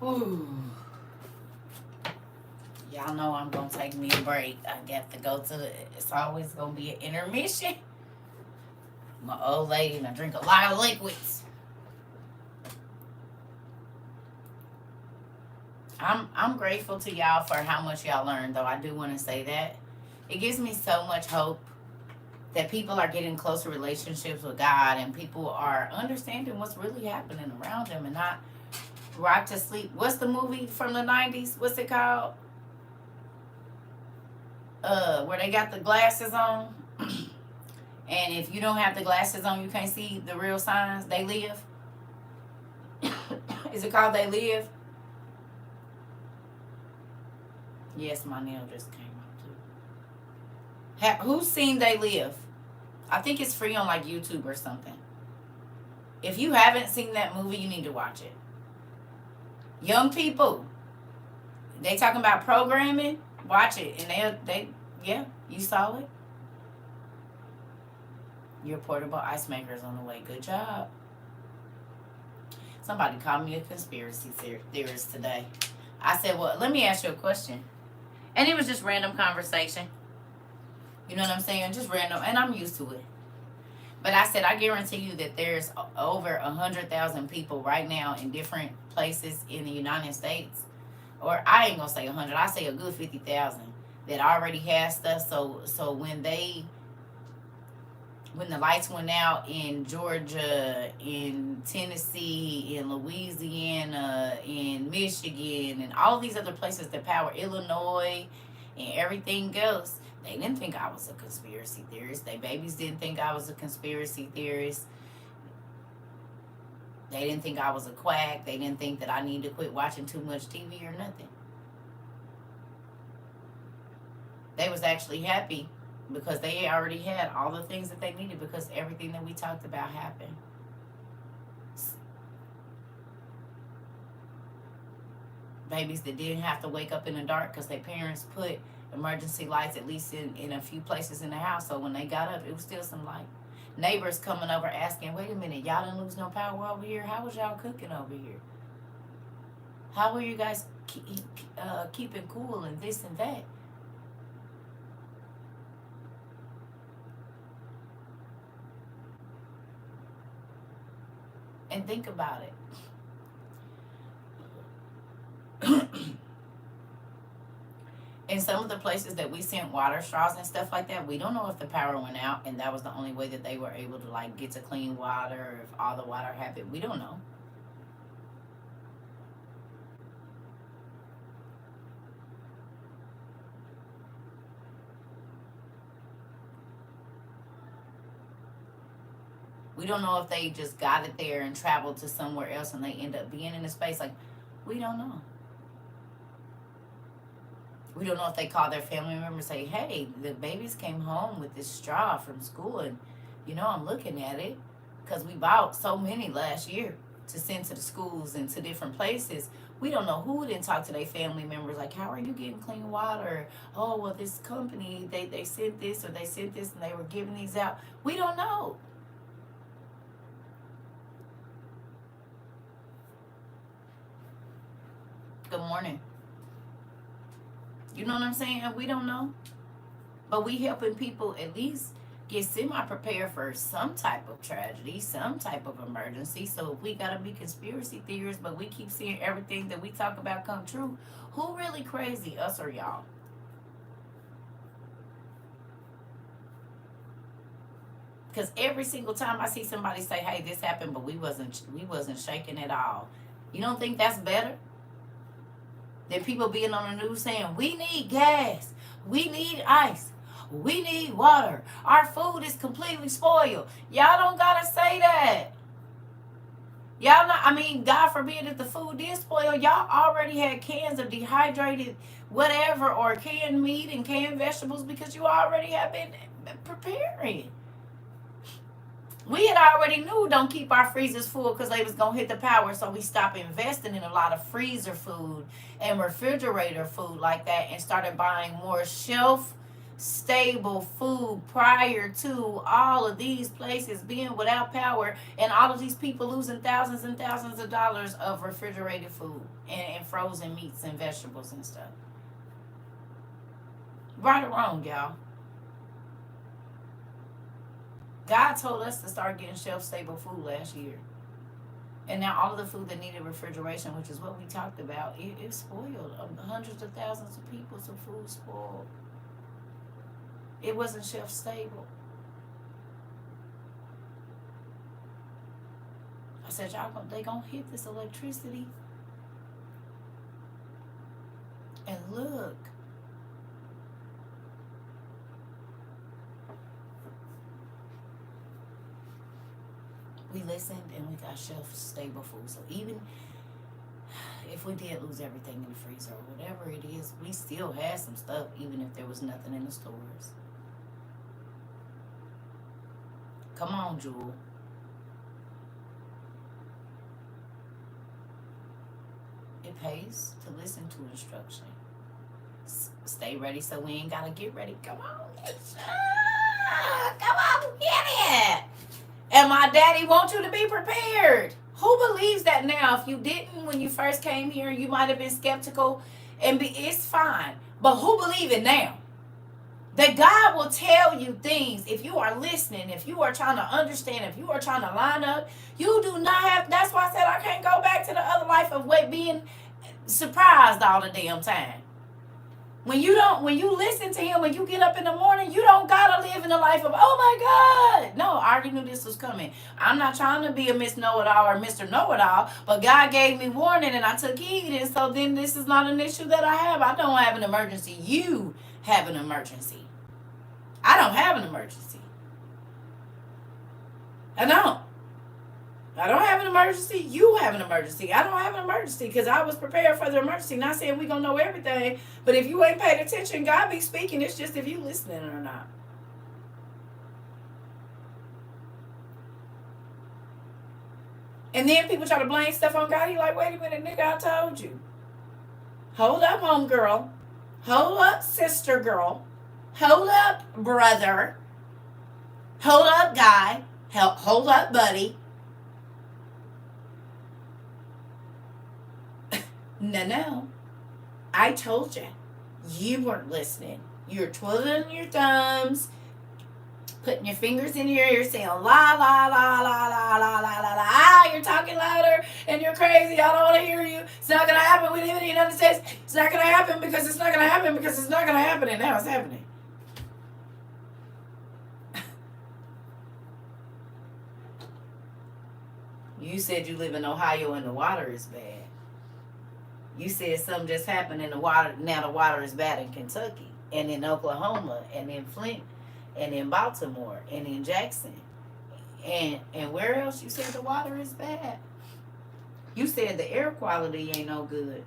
Ooh. Y'all know I'm gonna take me a break. I got to go to the. It's always gonna be an intermission. My old lady and I drink a lot of liquids. I'm grateful to y'all for how much y'all learned, though. I do want to say that it gives me so much hope that people are getting closer relationships with God and people are understanding what's really happening around them and not rock to sleep. What's the movie from the 90s? What's it called? Where they got the glasses on. And if you don't have the glasses on, you can't see the real signs. They Live. Is it called They Live? Yes, my nail just came out too. Who's seen They Live? I think it's free on like YouTube or something. If you haven't seen that movie, you need to watch it. Young people, they talking about programming. Watch it, and they yeah, you saw it. Your portable ice maker is on the way. Good job. Somebody called me a conspiracy theorist today. I said, well, let me ask you a question. And it was just random conversation. You know what I'm saying? Just random. And I'm used to it. But I said, I guarantee you that there's over 100,000 people right now in different places in the United States. Or I ain't going to say 100. I say a good 50,000 that already has stuff. So when the lights went out in Georgia, in Tennessee, in Louisiana, in Michigan, and all these other places that power, Illinois, and everything else, they didn't think I was a conspiracy theorist. They babies didn't think I was a conspiracy theorist. They didn't think I was a quack. They didn't think that I need to quit watching too much TV or nothing. They was actually happy because they already had all the things that they needed because everything that we talked about happened. Babies that didn't have to wake up in the dark because their parents put emergency lights at least in a few places in the house. So when they got up, it was still some light. Neighbors coming over asking, wait a minute, y'all didn't lose no power over here? How was y'all cooking over here? How were you guys keeping cool and this and that? And think about it. In some of the places that we sent water straws and stuff like that, we don't know if the power went out and that was the only way that they were able to like get to clean water, or if all the water happened. We don't know. We don't know if they just got it there and traveled to somewhere else and they end up being in a space. Like, we don't know. We don't know if they call their family members and say, hey, the babies came home with this straw from school and, I'm looking at it because we bought so many last year to send to the schools and to different places. We don't know who didn't talk to their family members. Like, how are you getting clean water? Oh, well, this company, they sent this or they sent this and they were giving these out. We don't know. Good morning. You know what I'm saying? We don't know. But we helping people at least get semi-prepared for some type of tragedy, some type of emergency. So if we got to be conspiracy theorists, but we keep seeing everything that we talk about come true, who really crazy, us or y'all? Because every single time I see somebody say, hey, this happened, but we wasn't shaking at all. You don't think that's better? Than people being on the news saying, we need gas, we need ice, we need water, our food is completely spoiled. Y'all don't gotta say that. Y'all not, God forbid if the food is spoiled, y'all already had cans of dehydrated whatever or canned meat and canned vegetables because you already have been preparing. We had already knew don't keep our freezers full because they was going to hit the power. So we stopped investing in a lot of freezer food and refrigerator food like that and started buying more shelf stable food prior to all of these places being without power and all of these people losing thousands and thousands of dollars of refrigerated food and frozen meats and vegetables and stuff. Right or wrong, y'all? God told us to start getting shelf-stable food last year. And now all of the food that needed refrigeration, which is what we talked about, it's spoiled. Hundreds of thousands of people's food spoiled. It wasn't shelf-stable. I said, y'all, they gonna hit this electricity. And look. We listened and we got shelf-stable food. So even if we did lose everything in the freezer or whatever it is, we still had some stuff, even if there was nothing in the stores. Come on, Jewel. It pays to listen to instruction. Stay ready so we ain't gotta get ready. Come on, come on, get it. And my daddy wants you to be prepared. Who believes that now? If you didn't when you first came here, you might have been skeptical, and it's fine. But who believe it now? That God will tell you things if you are listening, if you are trying to understand, if you are trying to line up. You do not have. That's why I said I can't go back to the other life of being surprised all the damn time. When you listen to him, when you get up in the morning, you don't gotta live in the life of, oh my God. No, I already knew this was coming. I'm not trying to be a Miss Know-It-All or Mr. Know-It-All, but God gave me warning and I took heed, and so then this is not an issue that I have. I don't have an emergency. You have an emergency. I don't have an emergency. I don't have an emergency. You have an emergency. I don't have an emergency because I was prepared for the emergency. Not saying we're going to know everything, but if you ain't paid attention, God be speaking. It's just if you listening or not. And then people try to blame stuff on God. He like, wait a minute, nigga, I told you. Hold up, homegirl. Hold up, sister girl. Hold up, brother. Hold up, guy. Hold up, buddy. No. I told you. You weren't listening. You're twiddling your thumbs, putting your fingers in your ear, saying la la la la la la la la la. Ah, you're talking louder and you're crazy. I don't want to hear you. It's not gonna happen. We live in the United States. It's not gonna happen because it's not gonna happen because it's not gonna happen, and now it's happening. You said you live in Ohio and the water is bad. You said something just happened in the water. Now the water is bad in Kentucky and in Oklahoma and in Flint and in Baltimore and in Jackson. And where else you said the water is bad? You said the air quality ain't no good.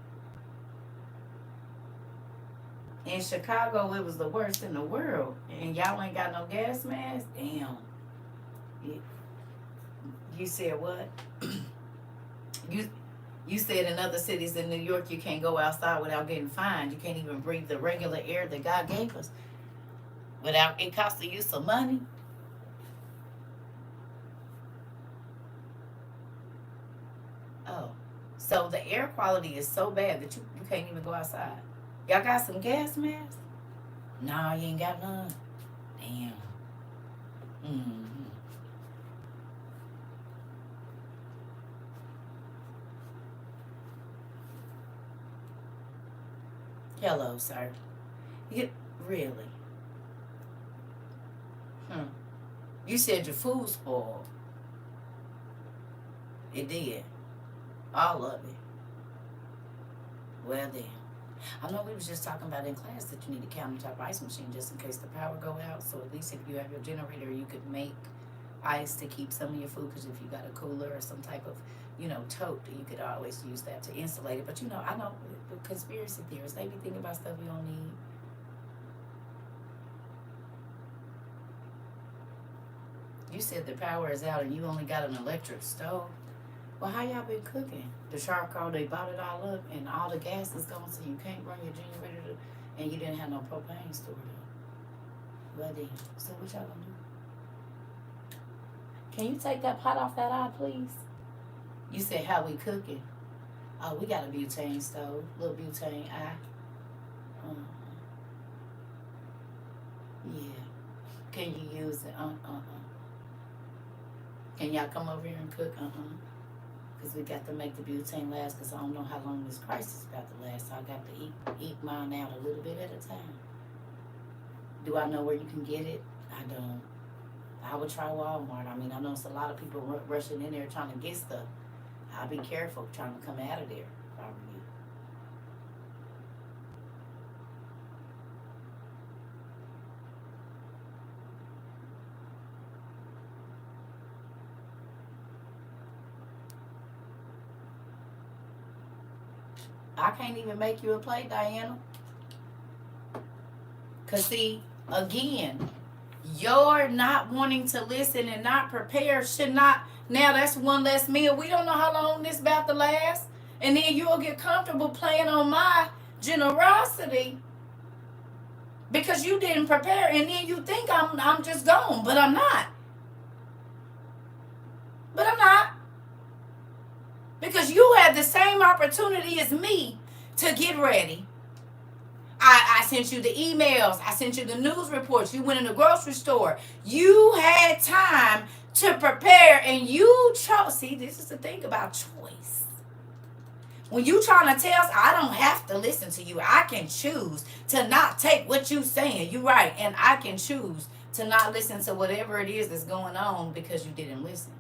In Chicago, it was the worst in the world. And y'all ain't got no gas mask? Damn. You said what? You said in other cities in New York you can't go outside without getting fined. You can't even breathe the regular air that God gave us without it costing you some money. Oh, so the air quality is so bad that you can't even go outside. Y'all got some gas masks? No, you ain't got none. Damn. Mm-hmm. Hello, sir. Really? You said your food spoiled. It did. All of it. Well then. I know we was just talking about in class that you need a countertop ice machine just in case the power go out. So at least if you have your generator, you could make ice to keep some of your food. Because if you got a cooler or some type of, tote, you could always use that to insulate it. But I know the conspiracy theorists, they be thinking about stuff we don't need. You said the power is out and you only got an electric stove. Well, how y'all been cooking? The charcoal, they bought it all up and all the gas is gone, so you can't run your generator and you didn't have no propane stored up. Well then, so what y'all gonna do? Can you take that pot off that eye, please? You said how we cooking. Oh, we got a butane stove, little butane eye. Yeah. Can you use it? Can y'all come over here and cook? Because we got to make the butane last, because I don't know how long this crisis is about to last. So I got to eat mine out a little bit at a time. Do I know where you can get it? I don't. I would try Walmart. I mean, I know it's a lot of people rushing in there trying to get stuff. I'll be careful trying to come out of there if I were you. I can't even make you a plate, Diana. Because, see, again, you're not wanting to listen and not prepare should not. Now, that's one less meal. We don't know how long this about to last. And then you'll get comfortable playing on my generosity because you didn't prepare. And then you think I'm just gone. But I'm not. Because you had the same opportunity as me to get ready. I sent you the emails. I sent you the news reports. You went in the grocery store. You had time to prepare and you chose. See, this is the thing about choice. When you trying to tell us, I don't have to listen to you. I can choose to not take what you saying. You're right. And I can choose to not listen to whatever it is that's going on because you didn't listen.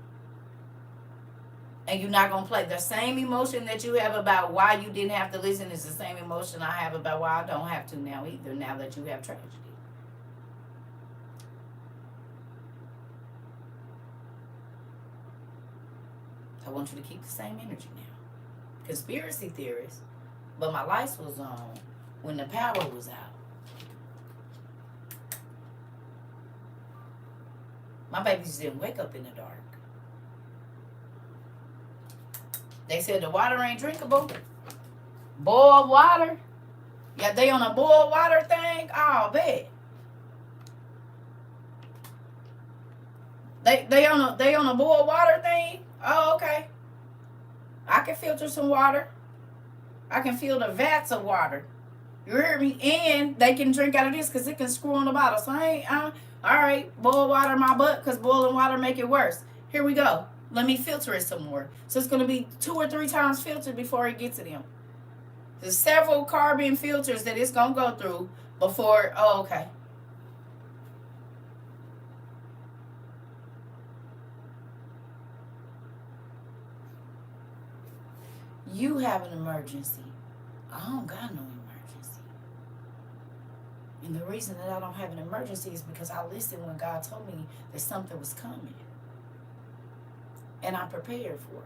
And you're not going to play. The same emotion that you have about why you didn't have to listen is the same emotion I have about why I don't have to now either, now that you have tragedy. I want you to keep the same energy now. Conspiracy theorists. But my lights was on when the power was out. My babies didn't wake up in the dark. They said the water ain't drinkable. Boiled water. Yeah, they on a boiled water thing. Oh, bet. They on a boiled water thing. Oh, okay. I can filter some water. I can fill the vats of water. You hear me? And they can drink out of this because it can screw on the bottle. So I ain't. All right, boil water in my butt because boiling water make it worse. Here we go. Let me filter it some more. So it's going to be 2 or 3 times filtered before it gets to them. There's several carbon filters that it's going to go through before. Oh, okay. You have an emergency. I don't got no emergency. And the reason that I don't have an emergency is because I listened when God told me that something was coming. And I'm prepared for it.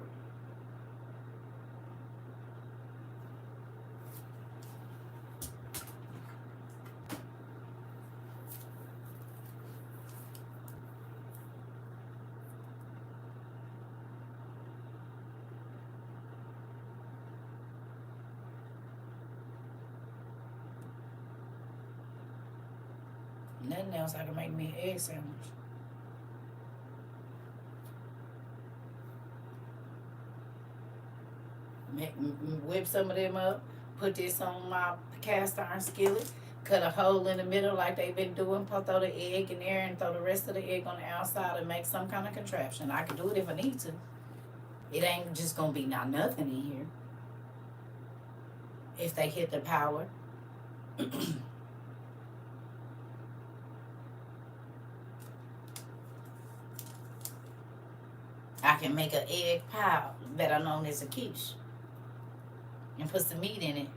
Nothing else, I can make me an egg sandwich. Whip some of them up, put this on my cast iron skillet, cut a hole in the middle like they've been doing, throw the egg in there and throw the rest of the egg on the outside and make some kind of contraption. I can do it if I need to. It ain't just gonna be not nothing in here. If they hit the power. I can make an egg pie, better known as a quiche, and put some meat in it.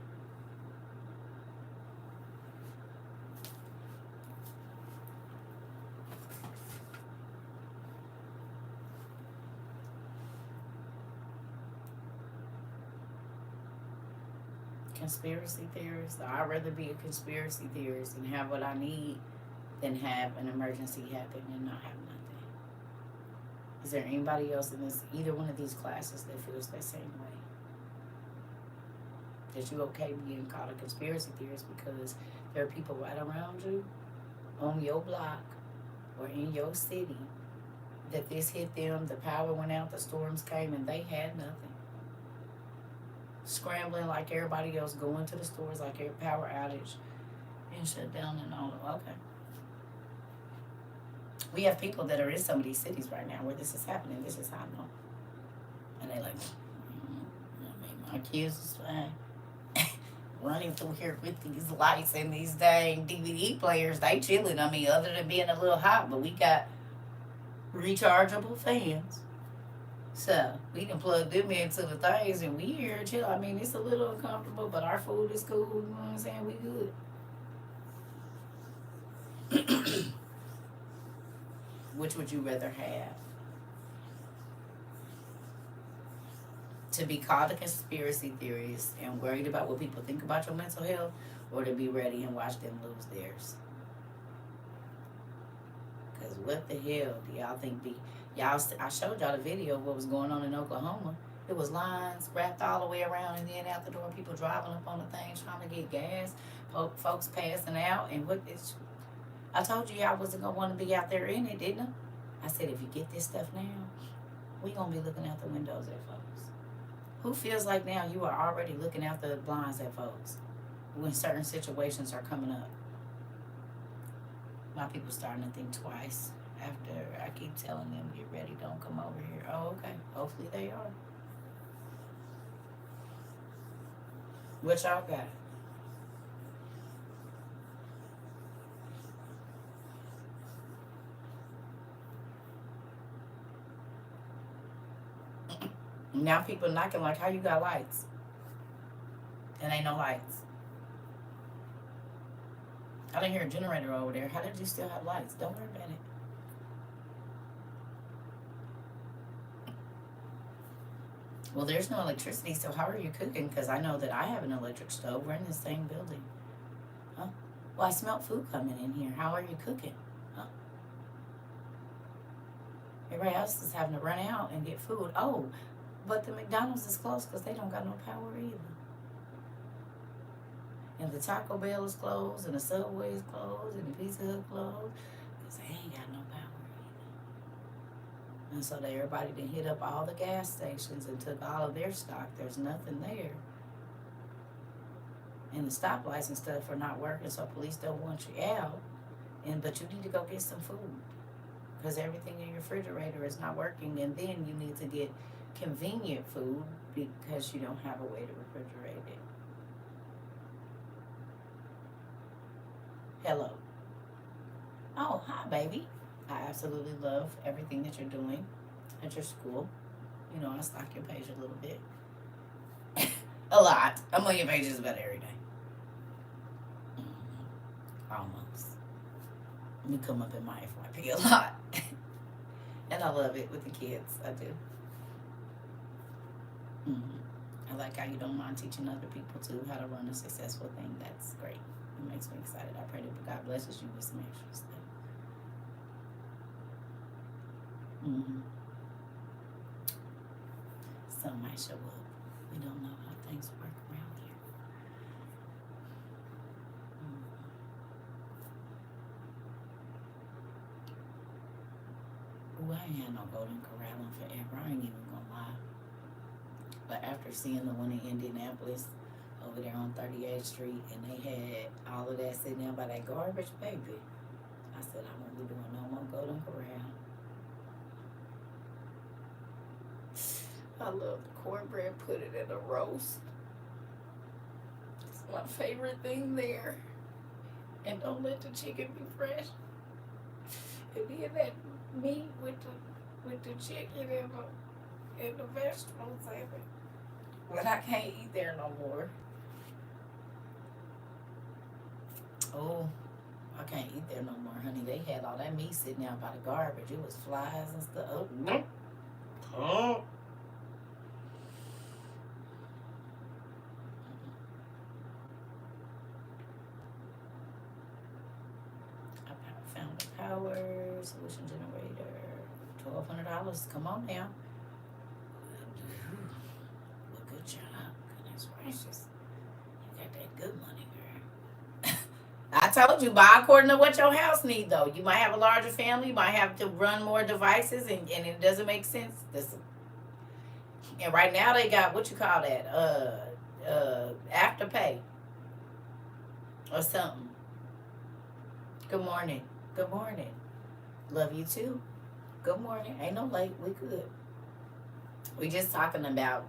Conspiracy theorist. I'd rather be a conspiracy theorist and have what I need than have an emergency happen and not have nothing. Is there anybody else in this, either one of these classes, that feels that same way? That you okay being called a conspiracy theorist because there are people right around you on your block or in your city that this hit them, the power went out, the storms came, and they had nothing. Scrambling like everybody else, going to the stores like a power outage and shut down and all. Okay. We have people that are in some of these cities right now where this is happening. This is how I know. And they like, I mean, my kids is fine. Running through here with these lights and these dang DVD players, they chilling. I mean, other than being a little hot, but we got rechargeable fans. So we can plug them into the things and we here chill. I mean, it's a little uncomfortable, but our food is cool. You know what I'm saying? We good. Which would you rather have? To be caught in conspiracy theories and worried about what people think about your mental health, or to be ready and watch them lose theirs? Because what the hell do y'all think I showed y'all the video of what was going on in Oklahoma. It was lines wrapped all the way around and then out the door, people driving up on the thing trying to get gas, folks passing out. And I told you y'all wasn't going to want to be out there in it, didn't I? I said, if you get this stuff now, we going to be looking out the windows at folks. Who feels like now you are already looking out the blinds at folks when certain situations are coming up? My people starting to think twice after I keep telling them, get ready, don't come over here. Oh, okay. Hopefully they are. What y'all got? Now people knocking like, how you got lights? And ain't no lights. I didn't hear a generator over there. How did you still have lights? Don't worry about it. Well, there's no electricity, so how are you cooking? Because I know that I have an electric stove. We're in the same building. Huh? Well, I smelled food coming in here. How are you cooking? Huh? Everybody else is having to run out and get food. Oh, but the McDonald's is closed because they don't got no power either. And the Taco Bell is closed, and the Subway is closed, and the Pizza Hut closed because they ain't got no power either. And so everybody done hit up all the gas stations and took all of their stock. There's nothing there. And the stoplights and stuff are not working, so police don't want you out. But you need to go get some food because everything in your refrigerator is not working. And then you need to get convenient food because you don't have a way to refrigerate it. Hello. Oh, hi, baby. I absolutely love everything that you're doing at your school. You know, I stalk your page a little bit. A lot. I'm on your pages about every day. Almost. You come up in my FYP a lot. And I love it with the kids. I do. I like how you don't mind teaching other people, too, how to run a successful thing. That's great. It makes me excited. I pray that God blesses you with some extra stuff. Some might show up. We don't know how things work around here. Ooh, I ain't had no Golden Corral in forever. I ain't even gonna lie. But after seeing the one in Indianapolis over there on 38th Street, and they had all of that sitting there by that garbage, baby, I said, I won't be doing no more Golden Corral. I love the cornbread, put it in a roast. It's my favorite thing there. And don't let the chicken be fresh. And then that meat with the chicken and the vegetables in it. But I can't eat there no more. Oh, I can't eat there no more, honey. They had all that meat sitting out by the garbage. It was flies and stuff. Oh. I found a power solution generator. $1,200. Come on now. Good job. Goodness gracious. You got that good money, girl. I I told you, buy according to what your house needs, though. You might have a larger family, you might have to run more devices, and it doesn't make sense. And right now they got, what you call that, afterpay or something. Good morning. Good morning. Love you too. Good morning. Ain't no late. We good. We just talking about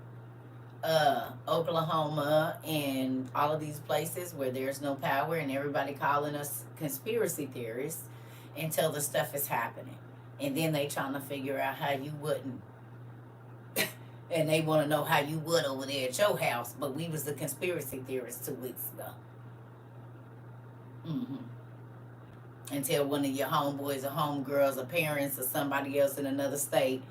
Oklahoma and all of these places where there's no power and everybody calling us conspiracy theorists until the stuff is happening. And then they trying to figure out how you wouldn't. And they want to know how you would over there at your house. But we was the conspiracy theorists 2 weeks ago. Until one of your homeboys or homegirls or parents or somebody else in another state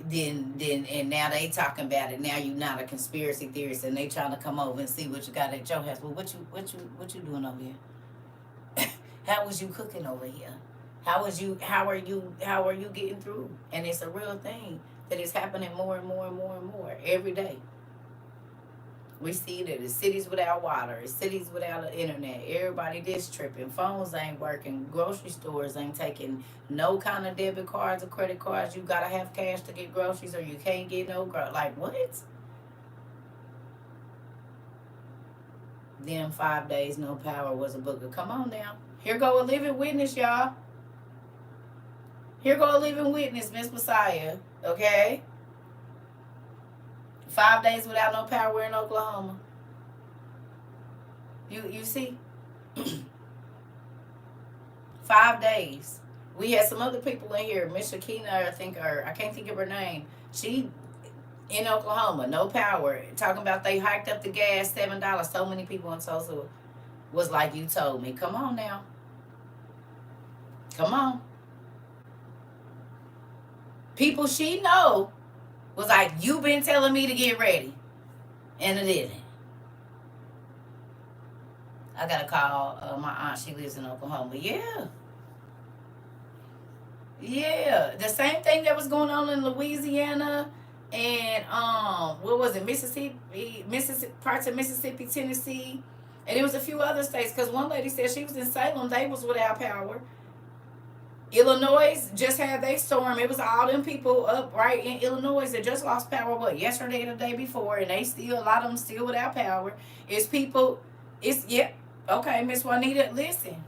then and now they talking about it. Now you not a conspiracy theorist and they trying to come over and see what you got at your house. Well, what you doing over here? How was you cooking over here? How are you getting through? And it's a real thing that is happening more and more and more and more every day. We see that it's cities without water, it's cities without the internet. Everybody just tripping. Phones ain't working. Grocery stores ain't taking no kind of debit cards or credit cards. You gotta have cash to get groceries, or you can't get no like what? Them 5 days no power was a booger. Come on now. Here go a living witness, y'all. Here go a living witness, Miss Messiah. Okay. 5 days without no power in Oklahoma. You see? 5 days. We had some other people in here. Miss Shakina, I can't think of her name. She in Oklahoma, no power. Talking about they hiked up the gas $7. So many people in Tulsa was like, you told me. Come on now. Come on. People she know was like, you been telling me to get ready. And it didn't. I got to call my aunt. She lives in Oklahoma. Yeah. Yeah. The same thing that was going on in Louisiana and, what was it? Mississippi, parts of Mississippi, Tennessee. And it was a few other states. Because one lady said she was in Salem. They was without power. Illinois just had their storm. It was all them people up right in Illinois that just lost power, yesterday and the day before, and they still, a lot of them still without power. It's people, okay, Miss Juanita, listen.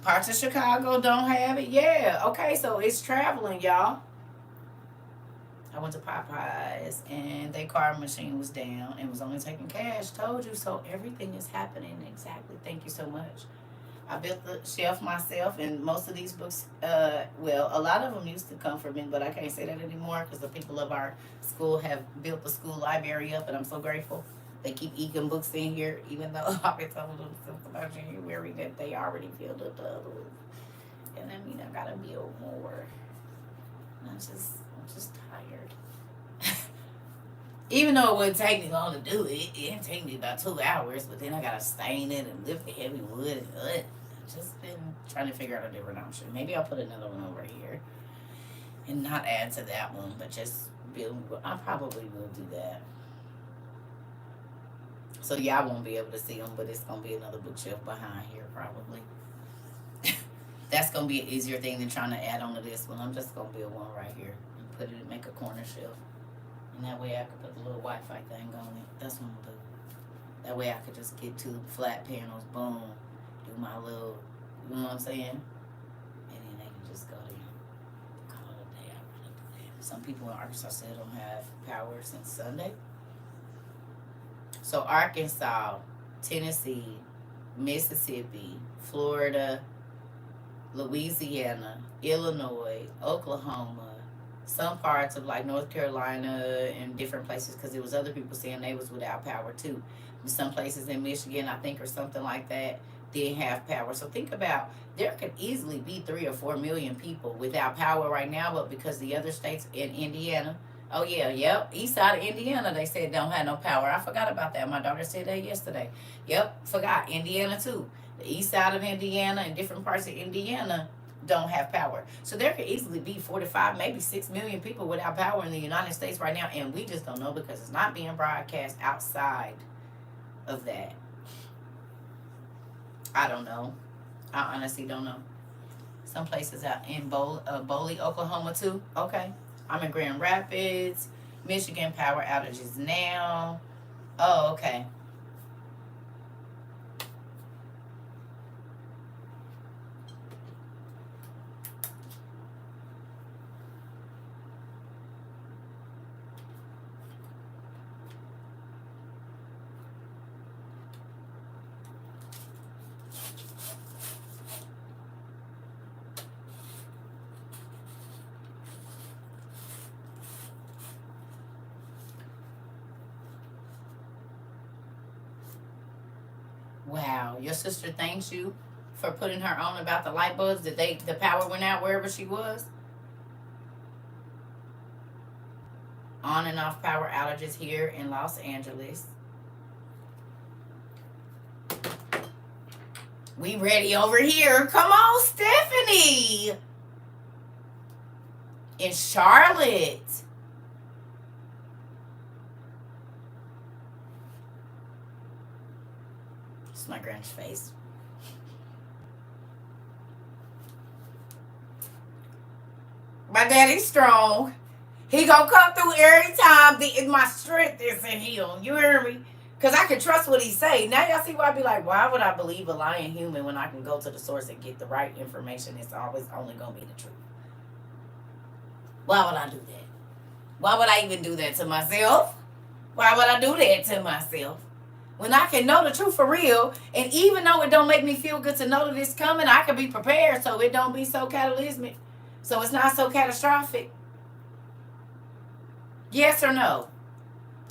Parts of Chicago don't have it. Yeah, okay, so it's traveling, y'all. I went to Popeyes, and their card machine was down and was only taking cash. Told you, so everything is happening exactly. Thank you so much. I built the shelf myself, and most of these books, a lot of them used to come from me, but I can't say that anymore because the people of our school have built the school library up, and I'm so grateful. They keep eking books in here, even though I've been telling them since about January that they already filled up the other ones. And I mean, I gotta build more. And I'm just tired. Even though it wouldn't take me long to do it, it didn't take me about 2 hours, but then I gotta stain it and lift the heavy wood and I've just been trying to figure out a different option. Maybe I'll put another one over here and not add to that one, but just build. I probably will do that. So y'all won't be able to see them, but it's gonna be another bookshelf behind here probably. That's gonna be an easier thing than trying to add on to this one. I'm just gonna build one right here and put it, make a corner shelf. And that way I could put the little Wi-Fi thing on it. That's what I'm gonna do. That way I could just get 2 flat panels, boom, do my little, you know what I'm saying? And then they can just go there. Call it a day. I really do that. Some people in Arkansas still don't have power since Sunday. So Arkansas, Tennessee, Mississippi, Florida, Louisiana, Illinois, Oklahoma, some parts of like North Carolina and different places, because there was other people saying they was without power too. Some places in Michigan, I think, or something like that, didn't have power. So think about, there could easily be 3 or 4 million people without power right now, but because the other states in Indiana, east side of Indiana, they said don't have no power. I forgot about that. My daughter said that yesterday. Forgot. Indiana too. The east side of Indiana and different parts of Indiana don't have power. So there could easily be 4 to 5, maybe 6 million people without power in the United States right now, and we just don't know because it's not being broadcast outside of that. I don't know. I honestly don't know. Some places out in Boley, Oklahoma too. Okay. I'm in Grand Rapids, Michigan. Power outages now. Oh, okay. Wow, your sister thanks you for putting her on about the light bulbs. Did the power went out wherever she was? On and off power outages here in Los Angeles. We ready over here. Come on, Stephanie. In Charlotte. It's my grand's face. My daddy's strong. He gonna come through every time. My strength is in him. You hear me? Because I can trust what he say. Now y'all see why I be like, why would I believe a lying human when I can go to the source and get the right information? It's always only gonna be the truth. Why would I do that? Why would I even do that to myself? Why would I do that to myself? When I can know the truth for real, and even though it don't make me feel good to know that it's coming, I can be prepared so it don't be so cataclysmic. So it's not so catastrophic. Yes or no?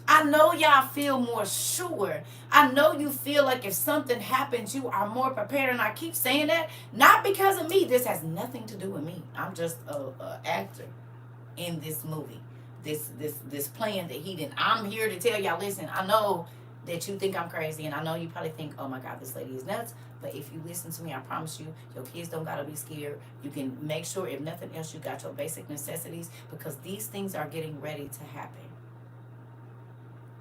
I know y'all feel more sure. I know you feel like if something happens, you are more prepared. And I keep saying that, not because of me. This has nothing to do with me. I'm just a actor in this movie. This plan that he didn't. I'm here to tell y'all, listen, I know that you think I'm crazy, and I know you probably think, oh my God, this lady is nuts. But if you listen to me, I promise you, your kids don't gotta be scared. You can make sure, if nothing else, you got your basic necessities, because these things are getting ready to happen.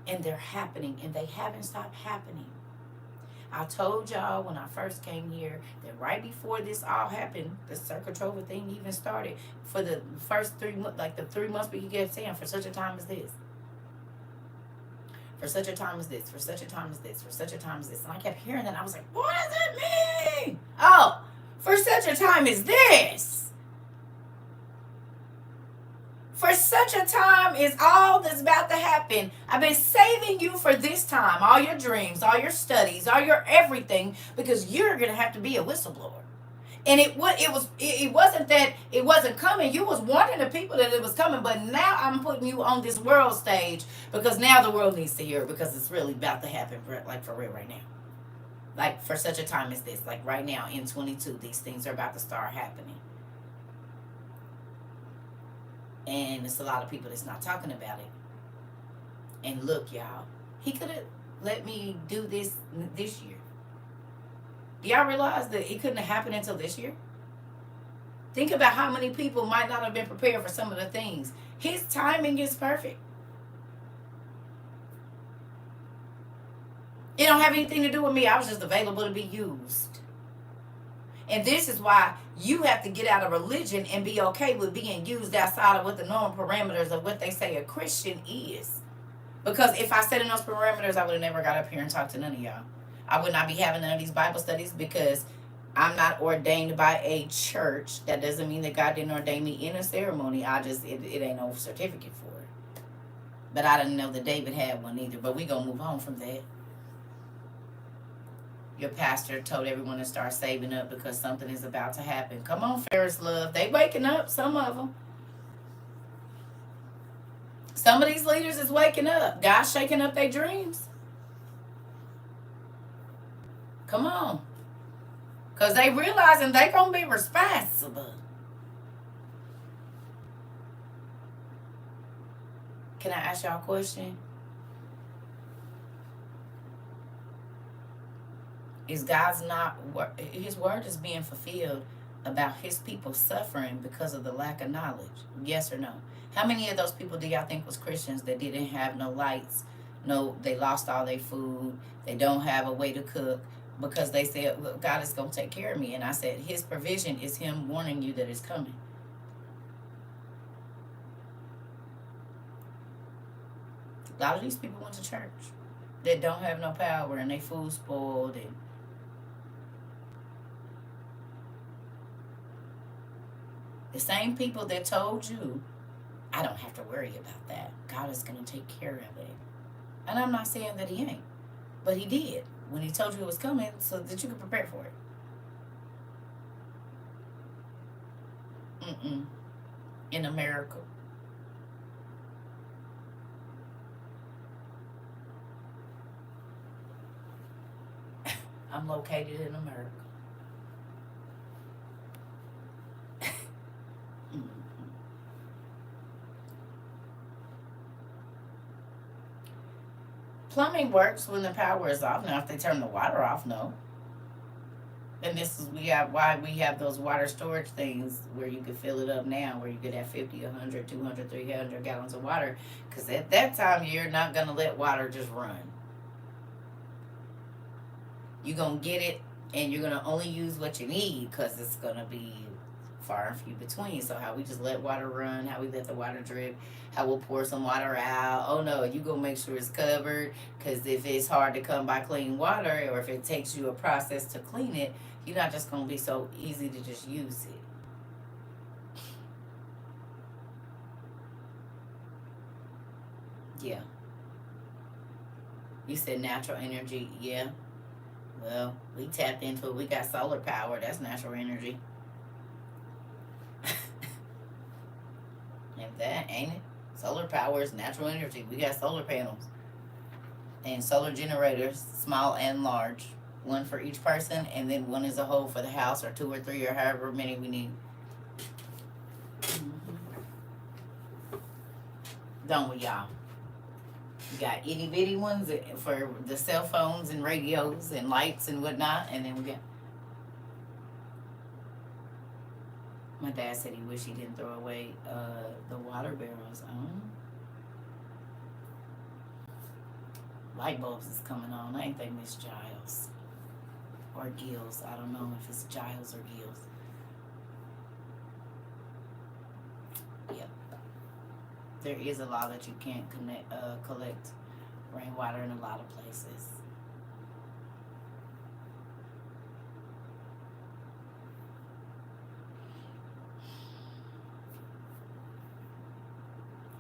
And they're happening, and they haven't stopped happening. I told y'all when I first came here that right before this all happened, the CERCA TROVA thing even started, for the first 3 months, like the 3 months we kept saying, for such a time as this. For such a time as this, for such a time as this, for such a time as this. And I kept hearing that. I was like, what does it mean? Oh, for such a time as this. For such a time is all that's about to happen. I've been saving you for this time. All your dreams, all your studies, all your everything, because you're going to have to be a whistleblower. And it wasn't that it wasn't coming. You was warning the people that it was coming, but now I'm putting you on this world stage because now the world needs to hear it, because it's really about to happen, like for real right now. Like for such a time as this, like right now in 22, these things are about to start happening. And it's a lot of people that's not talking about it. And look, y'all, he could have let me do this year. Do y'all realize that it couldn't have happened until this year? Think about how many people might not have been prepared for some of the things. His timing is perfect. It don't have anything to do with me. I was just available to be used. And this is why you have to get out of religion and be okay with being used outside of what the normal parameters of what they say a Christian is. Because if I set in those parameters, I would have never got up here and talked to none of y'all. I would not be having none of these Bible studies, because I'm not ordained by a church. That doesn't mean that God didn't ordain me in a ceremony. It ain't no certificate for it. But I didn't know that David had one either. But we gonna move on from that. Your pastor told everyone to start saving up because something is about to happen. Come on, Ferris Love. They waking up, some of them. Some of these leaders is waking up. God's shaking up their dreams. Come on. Because they realizing they going to be responsible. Can I ask y'all a question? Is God's not, his word is being fulfilled about his people suffering because of the lack of knowledge? Yes or no? How many of those people do y'all think was Christians that didn't have no lights, No, they lost all their food. They don't have a way to cook because they said, "Look, God is going to take care of me." And I said, His provision is Him warning you that it's coming. A lot of these people went to church that don't have no power and they food spoiled, and the same people that told you, I don't have to worry about that. God is going to take care of it. And I'm not saying that He ain't, but He did when He told you it was coming so that you could prepare for it. In America. I'm located in America. Plumbing works when the power is off. Now, if they turn the water off, no. And this is why we have those water storage things where you can fill it up now, where you could have 50, 100, 200, 300 gallons of water. Because at that time, you're not going to let water just run. You're going to get it, and you're going to only use what you need because it's going to be far and few between. So how we just let water run, how we let the water drip, how we'll pour some water out. Oh no, you gonna make sure it's covered, because if it's hard to come by clean water, or if it takes you a process to clean it, you're not just gonna be so easy to just use it. Yeah. You said natural energy. Yeah. Well, we tapped into it. We got solar power. That's natural energy. And that, ain't it? Solar power is natural energy. We got solar panels and solar generators, small and large. One for each person, and then one as a whole for the house, or 2 or 3, or however many we need. Don't we, y'all? We got itty bitty ones for the cell phones and radios and lights and whatnot, and then we got. My dad said he wished he didn't throw away the water barrels. Light bulbs is coming on, ain't they, Miss Giles? Or Gills. I don't know if it's Giles or Gills. Yep. There is a law that you can't collect rainwater in a lot of places.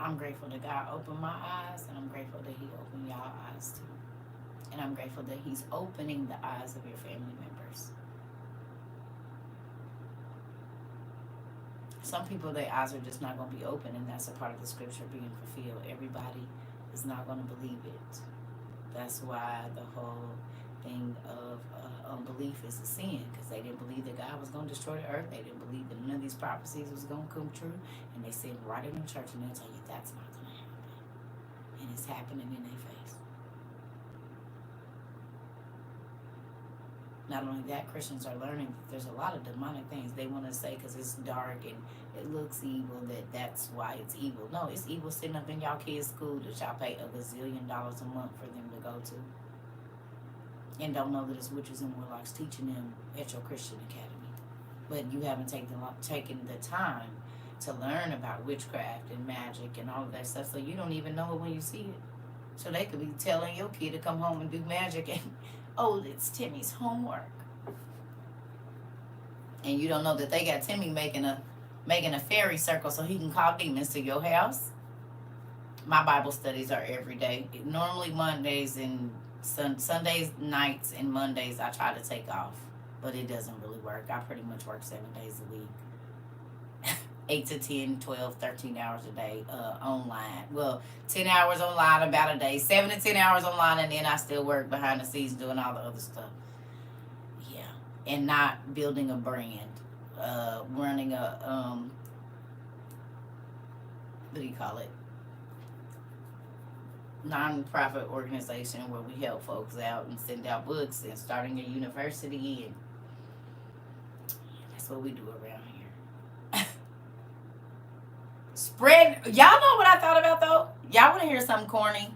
I'm grateful that God opened my eyes, and I'm grateful that He opened y'all eyes too. And I'm grateful that He's opening the eyes of your family members. Some people, their eyes are just not going to be open, and that's a part of the scripture being fulfilled. Everybody is not going to believe it. That's why the whole thing of unbelief is a sin, because they didn't believe that God was going to destroy the earth. They didn't believe that none of these prophecies was going to come true, and they sit right in the church and they'll tell you that's not going to happen, and it's happening in their face. Not only that, Christians are learning that there's a lot of demonic things they want to say because it's dark and it looks evil, that's why it's evil. No, it's evil sitting up in y'all kids' school that y'all pay $1 gazillion a month for them to go to, and don't know that it's witches and warlocks teaching them at your Christian academy. But you haven't taken the time to learn about witchcraft and magic and all of that stuff, so you don't even know it when you see it. So they could be telling your kid to come home and do magic, and oh, it's Timmy's homework, and you don't know that they got Timmy making a fairy circle so he can call demons to your house. My Bible studies are every day. Normally Mondays and Sundays nights and Mondays I try to take off, but it doesn't really work. I pretty much work 7 days a week. 8 to 10, 12, 13 hours a day online. Well, 10 hours online about a day, 7 to 10 hours online, and then I still work behind the scenes doing all the other stuff. Yeah, and not building a brand, running a, what do you call it? Non-profit organization where we help folks out and send out books, and starting a university, and that's what we do around here. Spread. Y'all know what I thought about though? Y'all want to hear something corny?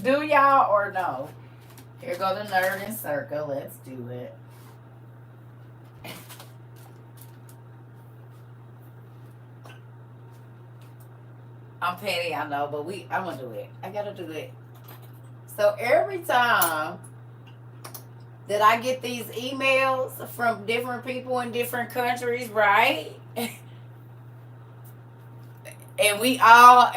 Do y'all or no? Here go the nerd and CERCA. Let's do it. I'm petty, I know, but I'm gonna do it. I gotta do it. So every time that I get these emails from different people in different countries, right? and we all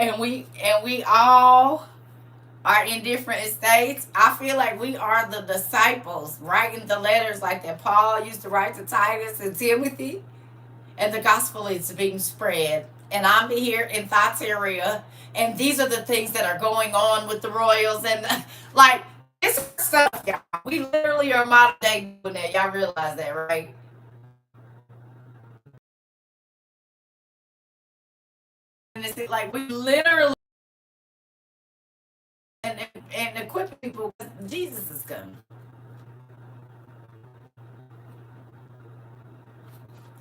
are in different states. I feel like we are the disciples writing the letters like that Paul used to write to Titus and Timothy, and the gospel is being spread. And I'm here in Thyatira, and these are the things that are going on with the royals, and like this stuff, y'all. We literally are modern day doing that. Y'all realize that, right? And it's like we literally and equip people. Jesus is coming.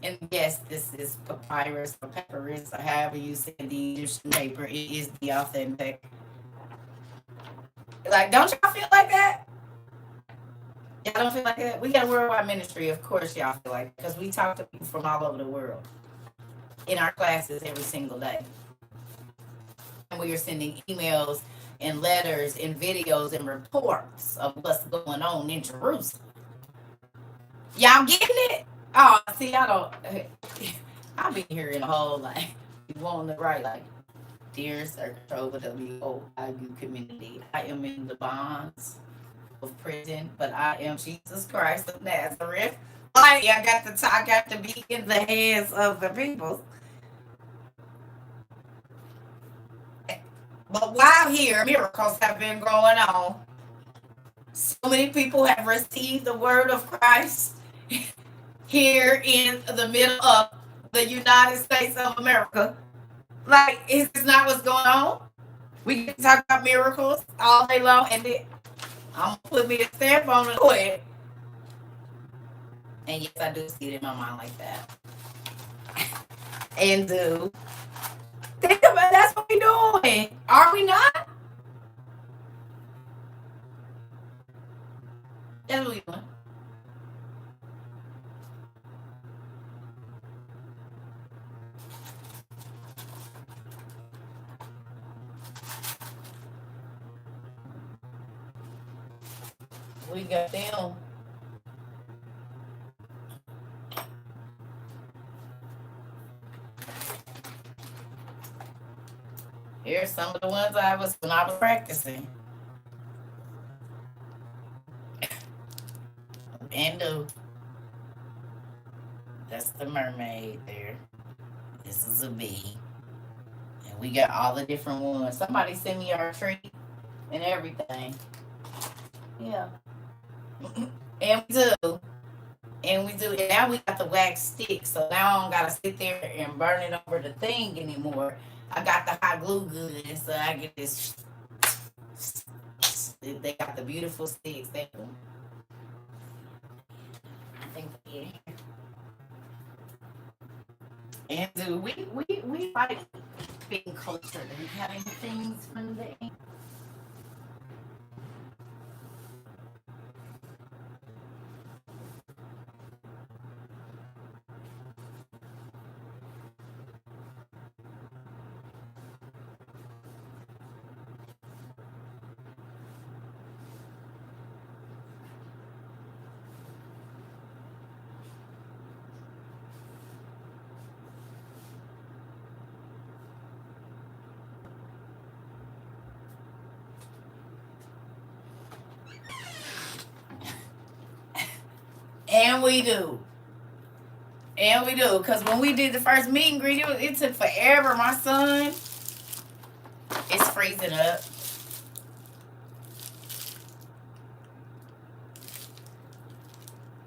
And yes, this is papyrus or papyrus, or however you say the Egyptian paper. It is the authentic. Like, don't y'all feel like that? Y'all don't feel like that? We got a worldwide ministry, of course y'all feel like, because we talk to people from all over the world in our classes every single day. And we are sending emails and letters and videos and reports of what's going on in Jerusalem. Y'all getting it? Oh, see, I don't. I'll be hearing a whole like you want to write like, dear CERCA TROVA WOIU community, I am in the bonds of prison, but I am Jesus Christ of Nazareth. I got to be in the hands of the people. But while here, miracles have been going on. So many people have received the word of Christ here in the middle of the United States of America. Like, is this not what's going on? We can talk about miracles all day long, and then I'm gonna put me a stamp on it. Go ahead. And yes, I do see it in my mind like that. And do think about that's what we're doing. Are we not? That's what we're doing. We got them. Here's some of the ones when I was practicing. And that's the mermaid there. This is a bee. And we got all the different ones. Somebody send me our tree and everything. Yeah. And we do. And now we got the wax stick. So now I don't gotta sit there and burn it over the thing anymore. I got the hot glue gun, so I get this. They got the beautiful sticks. I think yeah. And do we like being cultured and having things from the And we do. And we do. Because when we did the first meet and greet, it took forever. My son, it's freezing up.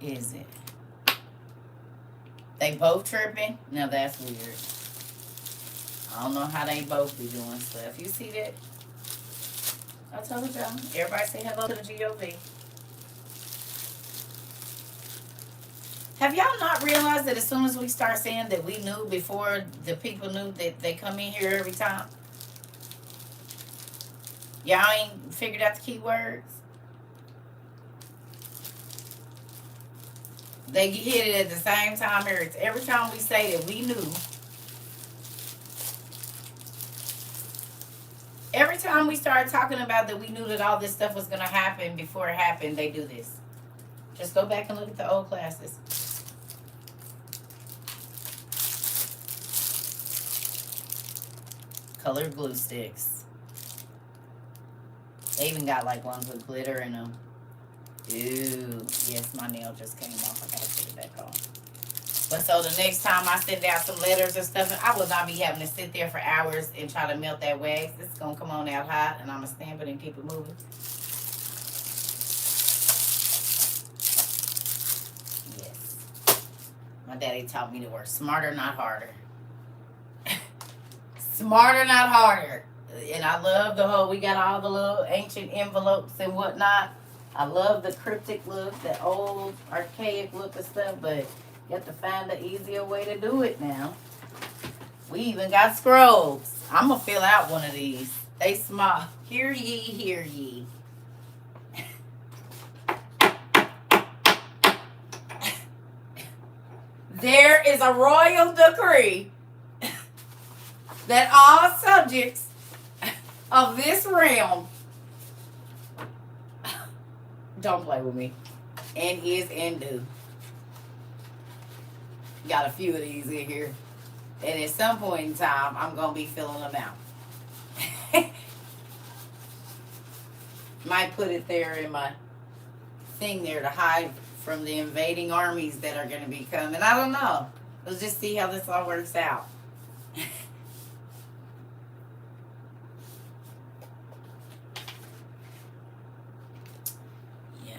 Is it? They both tripping? Now that's weird. I don't know how they both be doing stuff. You see that? I told y'all. Everybody say hello to the GOV. Have y'all not realized that as soon as we start saying that we knew before the people knew that they come in here every time? Y'all ain't figured out the keywords? They hit it at the same time here. It's every time we say that we knew. Every time we start talking about that we knew that all this stuff was going to happen before it happened, they do this. Just go back and look at the old classes. Colored glue sticks. They even got like ones with glitter in them. Ooh, yes, my nail just came off. I gotta put it back on. But so the next time I send out some letters or stuff, I will not be having to sit there for hours and try to melt that wax. It's gonna come on out hot, and I'm gonna stamp it and keep it moving. Yes. My daddy taught me to work smarter, not harder. Smarter, not harder. And I love the whole, we got all the little ancient envelopes and whatnot. I love the cryptic look, the old archaic look and stuff, but you have to find the easier way to do it now. We even got scrolls. I'm going to fill out one of these. They small. Hear ye, hear ye. There is a royal decree that all subjects of this realm don't play with me. And is and do. Got a few of these in here. And at some point in time, I'm going to be filling them out. Might put it there in my thing there to hide from the invading armies that are going to be coming. I don't know. Let's just see how this all works out.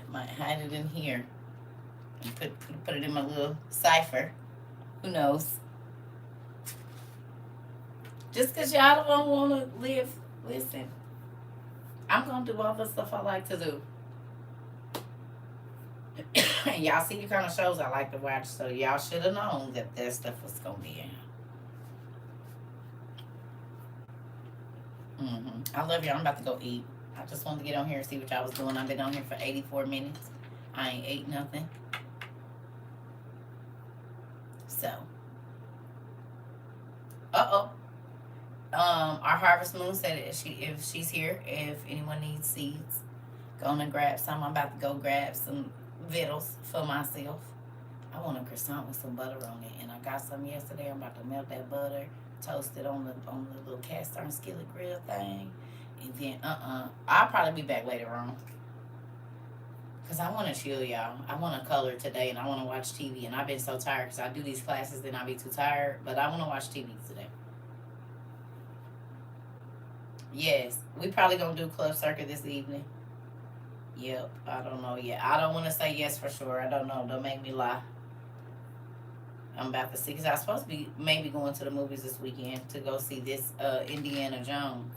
Might hide it in here and put it in my little cipher. Who knows? Just because y'all don't want to live, listen. I'm going to do all the stuff I like to do. And y'all see the kind of shows I like to watch, so y'all should have known that this stuff was going to be in. I love y'all. I'm about to go eat. I just wanted to get on here and see what y'all was doing. I've been on here for 84 minutes. I ain't ate nothing. So. Our Harvest Moon said if she's here, if anyone needs seeds, go on and grab some. I'm about to go grab some victuals for myself. I want a croissant with some butter on it, and I got some yesterday. I'm about to melt that butter, toast it on the little cast iron skillet grill thing. And then, I'll probably be back later on. Because I want to chill, y'all. I want to color today, and I want to watch TV. And I've been so tired because I do these classes, then I'll be too tired. But I want to watch TV today. Yes. We probably going to do Club CERCA this evening. Yep. I don't know yet. I don't want to say yes for sure. I don't know. Don't make me lie. I'm about to see. Because I was supposed to be maybe going to the movies this weekend to go see this Indiana Jones.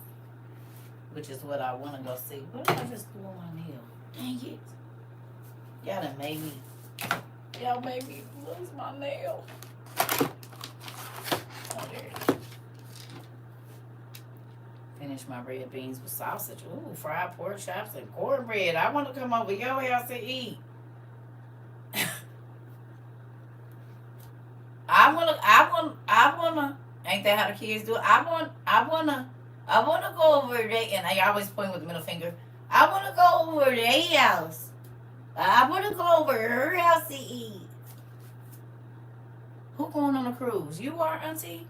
Which is what I want to go see. What did I just do on my nail? Dang it. Y'all done made me. Y'all made me lose my nail. Oh, there it is. Finish my red beans with sausage. Ooh, fried pork chops and cornbread. I want to come over your house and eat. I wanna. Ain't that how the kids do it? I want to go over there, and I always point with the middle finger. I want to go over their house. I want to go over her house to eat. Who going on a cruise? You are, Auntie?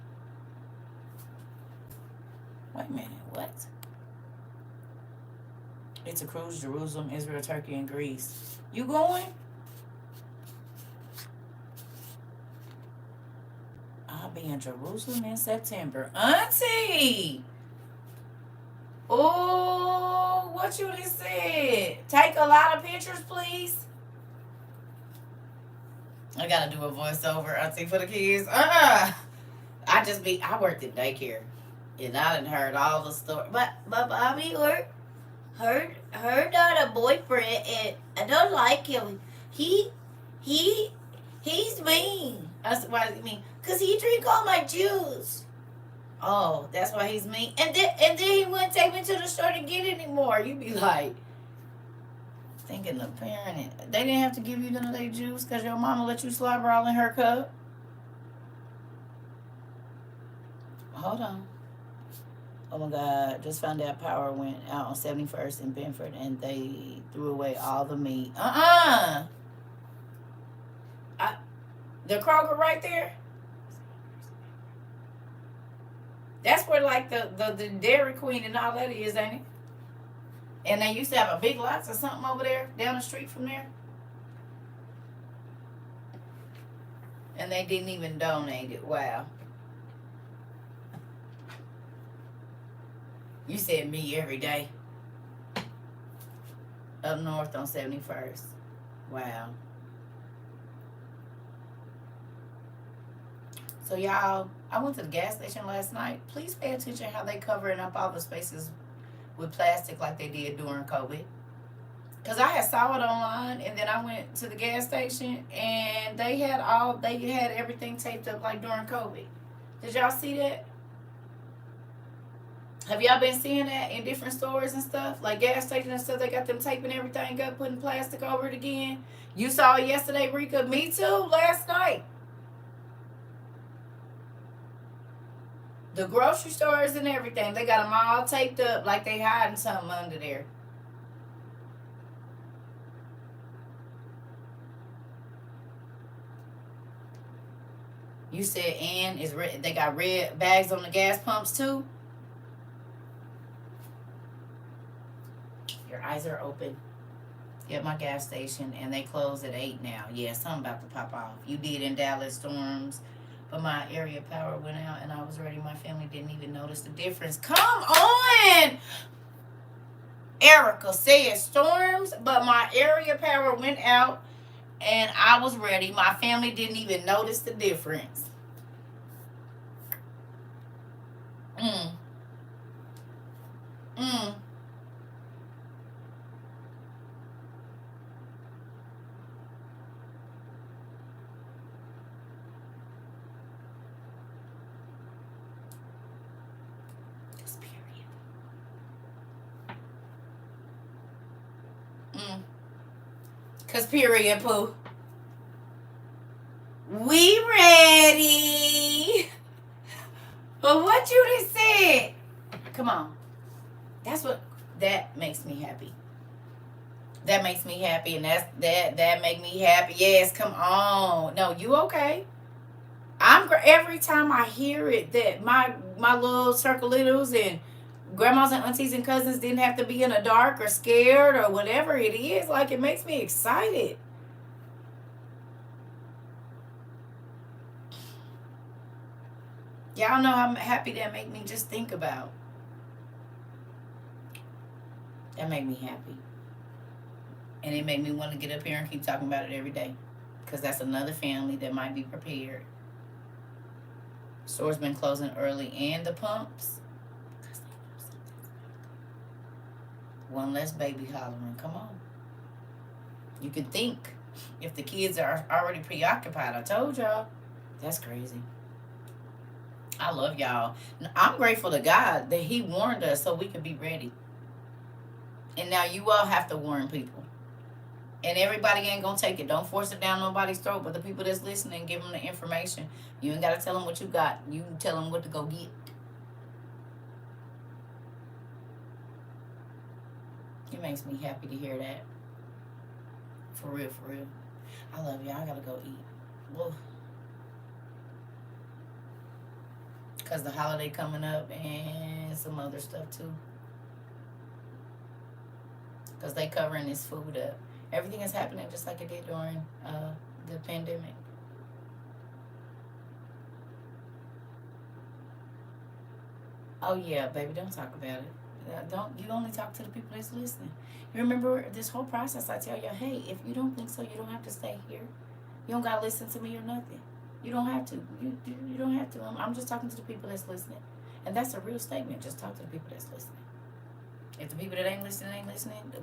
Wait a minute, what? It's a cruise, Jerusalem, Israel, Turkey, and Greece. You going? I'll be in Jerusalem in September. Auntie! Oh, what you just said? Take a lot of pictures, please. I gotta do a voiceover, Auntie, for the kids. I worked at daycare, and I done heard all the stories. But Bobby her daughter boyfriend, and I don't like him. He's mean. I said, why is he mean? Cause he drink all my juice. Oh, that's why he's mean. And then he wouldn't take me to the store to get it anymore. You be like, thinking of parenting. They didn't have to give you none of their juice because your mama let you slobber all in her cup. Hold on. Oh my God, just found out power went out on 71st in Benford and they threw away all the meat. The Kroger right there? That's where like the Dairy Queen and all that is, ain't it? And they used to have a Big Lots or something over there down the street from there. And they didn't even donate it. Wow. You said me every day. Up north on 71st. Wow. So y'all, I went to the gas station last night. Please pay attention how they covering up all the spaces with plastic like they did during COVID. Because I had saw it online and then I went to the gas station and they had everything taped up like during COVID. Did y'all see that? Have y'all been seeing that in different stores and stuff? Like gas stations and stuff, they got them taping everything up, putting plastic over it again. You saw it yesterday, Rika? Me too, last night. The grocery stores and everything, they got them all taped up like they hiding something under there. You said and is red. They got red bags on the gas pumps too. Your eyes are open. At my gas station and they close at 8 now. Yeah, something about to pop off. You did in Dallas storms. But my area power went out and I was ready. My family didn't even notice the difference. Come on! Erica said storms, but my area power went out and I was ready. My family didn't even notice the difference. Cause period, Pooh. We ready. But what you just said. Come on. That makes me happy. That makes me happy, and that make me happy. Yes, come on. No, you okay? Every time I hear it that my little circle littles and grandmas and aunties and cousins didn't have to be in the dark or scared or whatever it is, like it makes me excited. Y'all know how happy that make me just think about. That make me happy. And it made me want to get up here and keep talking about it every day. Because that's another family that might be prepared. Stores been closing early and the pumps. One less baby hollering. Come on. You can think if the kids are already preoccupied. I told y'all. That's crazy. I love y'all. I'm grateful to God that he warned us so we could be ready. And now you all have to warn people. And everybody ain't going to take it. Don't force it down nobody's throat. But the people that's listening, give them the information. You ain't got to tell them what you got. You can tell them what to go get. It makes me happy to hear that. For real, for real. I love y'all. I got to go eat. Whoa. Because the holiday coming up and some other stuff too. Because they covering this food up. Everything is happening just like it did during the pandemic. Oh yeah, baby, don't talk about it. You only talk to the people that's listening. You remember this whole process, I tell you, hey, if you don't think so, you don't have to stay here. You don't got to listen to me or nothing. You don't have to. You don't have to. I'm just talking to the people that's listening. And that's a real statement. Just talk to the people that's listening. If the people that ain't listening,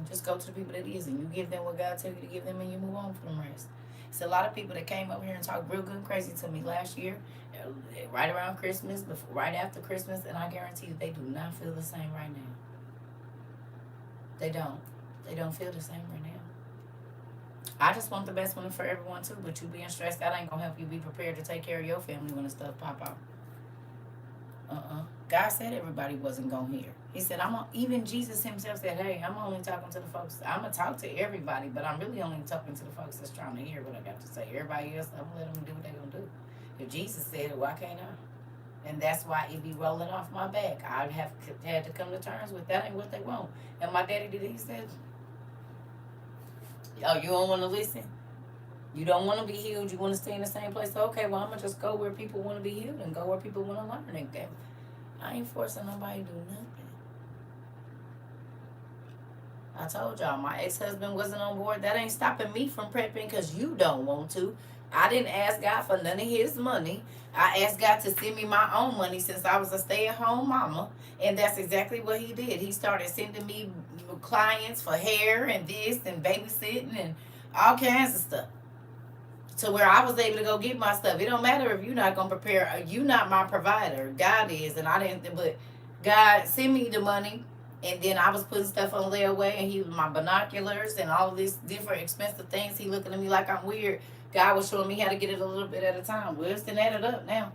just go to the people that is. And you give them what God tells you to give them and you move on for the rest. It's a lot of people that came over here and talked real good and crazy to me last year. right around Christmas, before, right after Christmas, and I guarantee you they do not feel the same right now. They don't. They don't feel the same right now. I just want the best one for everyone too, but you being stressed out ain't gonna help you be prepared to take care of your family when the stuff pop out. God said everybody wasn't gonna hear. He said, even Jesus himself said, hey, I'm only talking to the folks. I'm gonna talk to everybody, but I'm really only talking to the folks that's trying to hear what I got to say. Everybody else, I'm gonna let them do what they're gonna do. If Jesus said it, why can't I? And that's why it be rolling off my back. I had to come to terms with that ain't what they want. And my daddy did. He said, oh, you don't want to listen? You don't want to be healed? You want to stay in the same place? Okay, well, I'm going to just go where people want to be healed and go where people want to learn. And I ain't forcing nobody to do nothing. I told y'all, my ex-husband wasn't on board. That ain't stopping me from prepping because you don't want to. I didn't ask God for none of his money. I asked God to send me my own money since I was a stay-at-home mama. And that's exactly what he did. He started sending me clients for hair and this and babysitting and all kinds of stuff. To where I was able to go get my stuff. It don't matter if you're not going to prepare. You're not my provider. God is. And I didn't. But God sent me the money. And then I was putting stuff on layaway. And he was my binoculars and all of these different expensive things. He looking at me like I'm weird. God was showing me how to get it a little bit at a time. Well, it's added up now.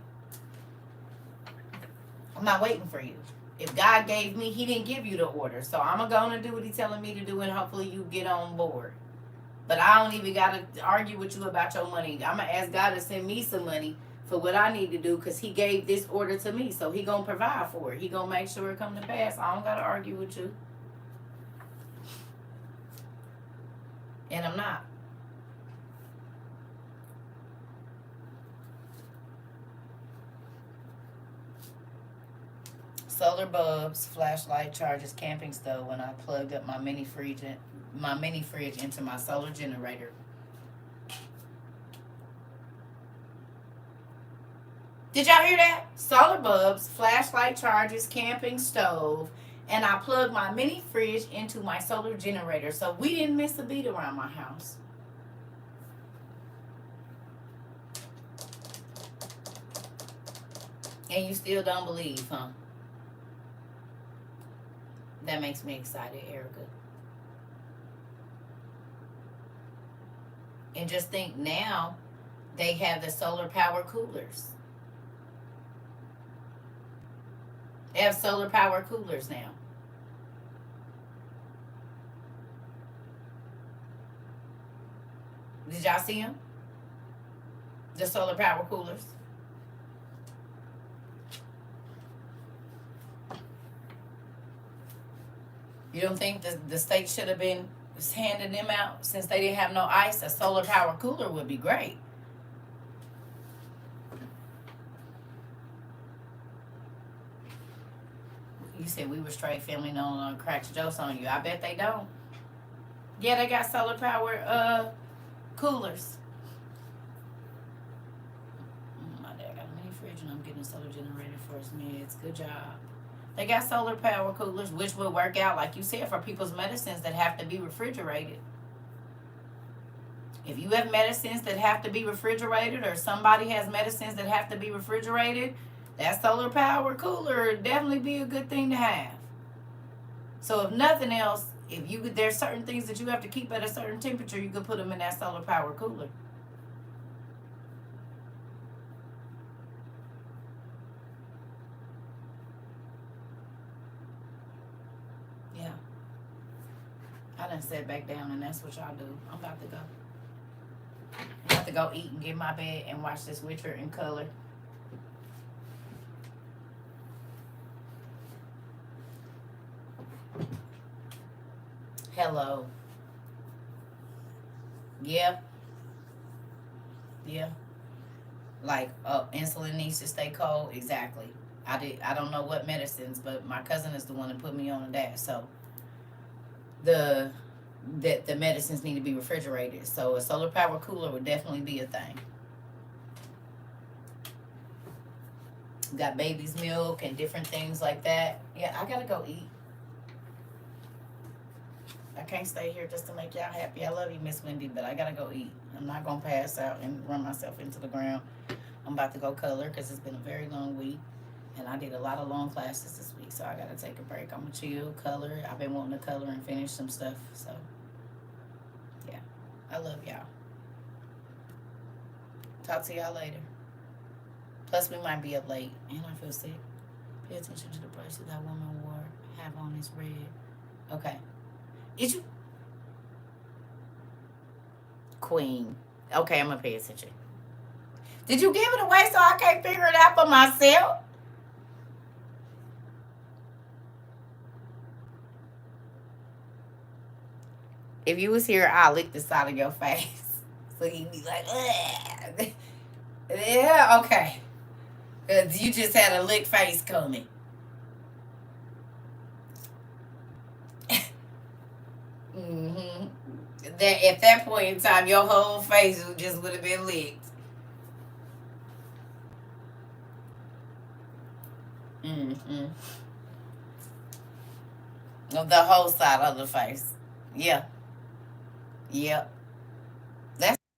I'm not waiting for you. If God gave me, he didn't give you the order. So I'm going to do what he's telling me to do. And hopefully you get on board. But I don't even got to argue with you about your money. I'm going to ask God to send me some money for what I need to do because he gave this order to me. So he going to provide for it. He going to make sure it come to pass. I don't got to argue with you. And I'm not. Solar bulbs, flashlight chargers, camping stove when I plugged up my mini fridge into my solar generator. Did y'all hear that? Solar bulbs, flashlight chargers, camping stove, and I plugged my mini fridge into my solar generator. So we didn't miss a beat around my house. And you still don't believe, huh? That makes me excited, Erica. And just think now, they have the solar power coolers. They have solar power coolers now. Did y'all see them? The solar power coolers. You don't think the state should have been handing them out since they didn't have no ice? A solar power cooler would be great. You said we were straight family, no one cracks jokes on you. I bet they don't. Yeah, they got solar power coolers. My dad got a mini fridge and I'm getting a solar generator for his meds. Good job. They got solar power coolers, which will work out, like you said, for people's medicines that have to be refrigerated. If you have medicines that have to be refrigerated or somebody has medicines that have to be refrigerated, that solar power cooler would definitely be a good thing to have. So if nothing else, there's certain things that you have to keep at a certain temperature, you could put them in that solar power cooler. Yeah. I done sat back down and that's what y'all do. I'm about to go. I'm about to go eat and get in my bed and watch this Witcher in color. Hello. Yeah. Yeah. Like, insulin needs to stay cold. Exactly. I don't know what medicines, but my cousin is the one that put me on that. So the medicines need to be refrigerated. So a solar power cooler would definitely be a thing. Got baby's milk and different things like that. Yeah, I gotta go eat. I can't stay here just to make y'all happy. I love you, Miss Wendy, but I gotta go eat. I'm not gonna pass out and run myself into the ground. I'm about to go color because it's been a very long week. And I did a lot of long classes this week, so I got to take a break. I'm going to chill, color. I've been wanting to color and finish some stuff. So, yeah. I love y'all. Talk to y'all later. Plus, we might be up late. And I feel sick. Pay attention to the bracelet that woman wore. Have on is red. Okay. Did you? Queen. Okay, I'm going to pay attention. Did you give it away so I can't figure it out for myself? If you was here, I'll lick the side of your face. So he'd be like, ugh. Yeah, okay. Because you just had a lick face coming. Mm-hmm. That at that point in time, your whole face just would have been licked. Mm-hmm. Of the whole side of the face. Yeah. Yep.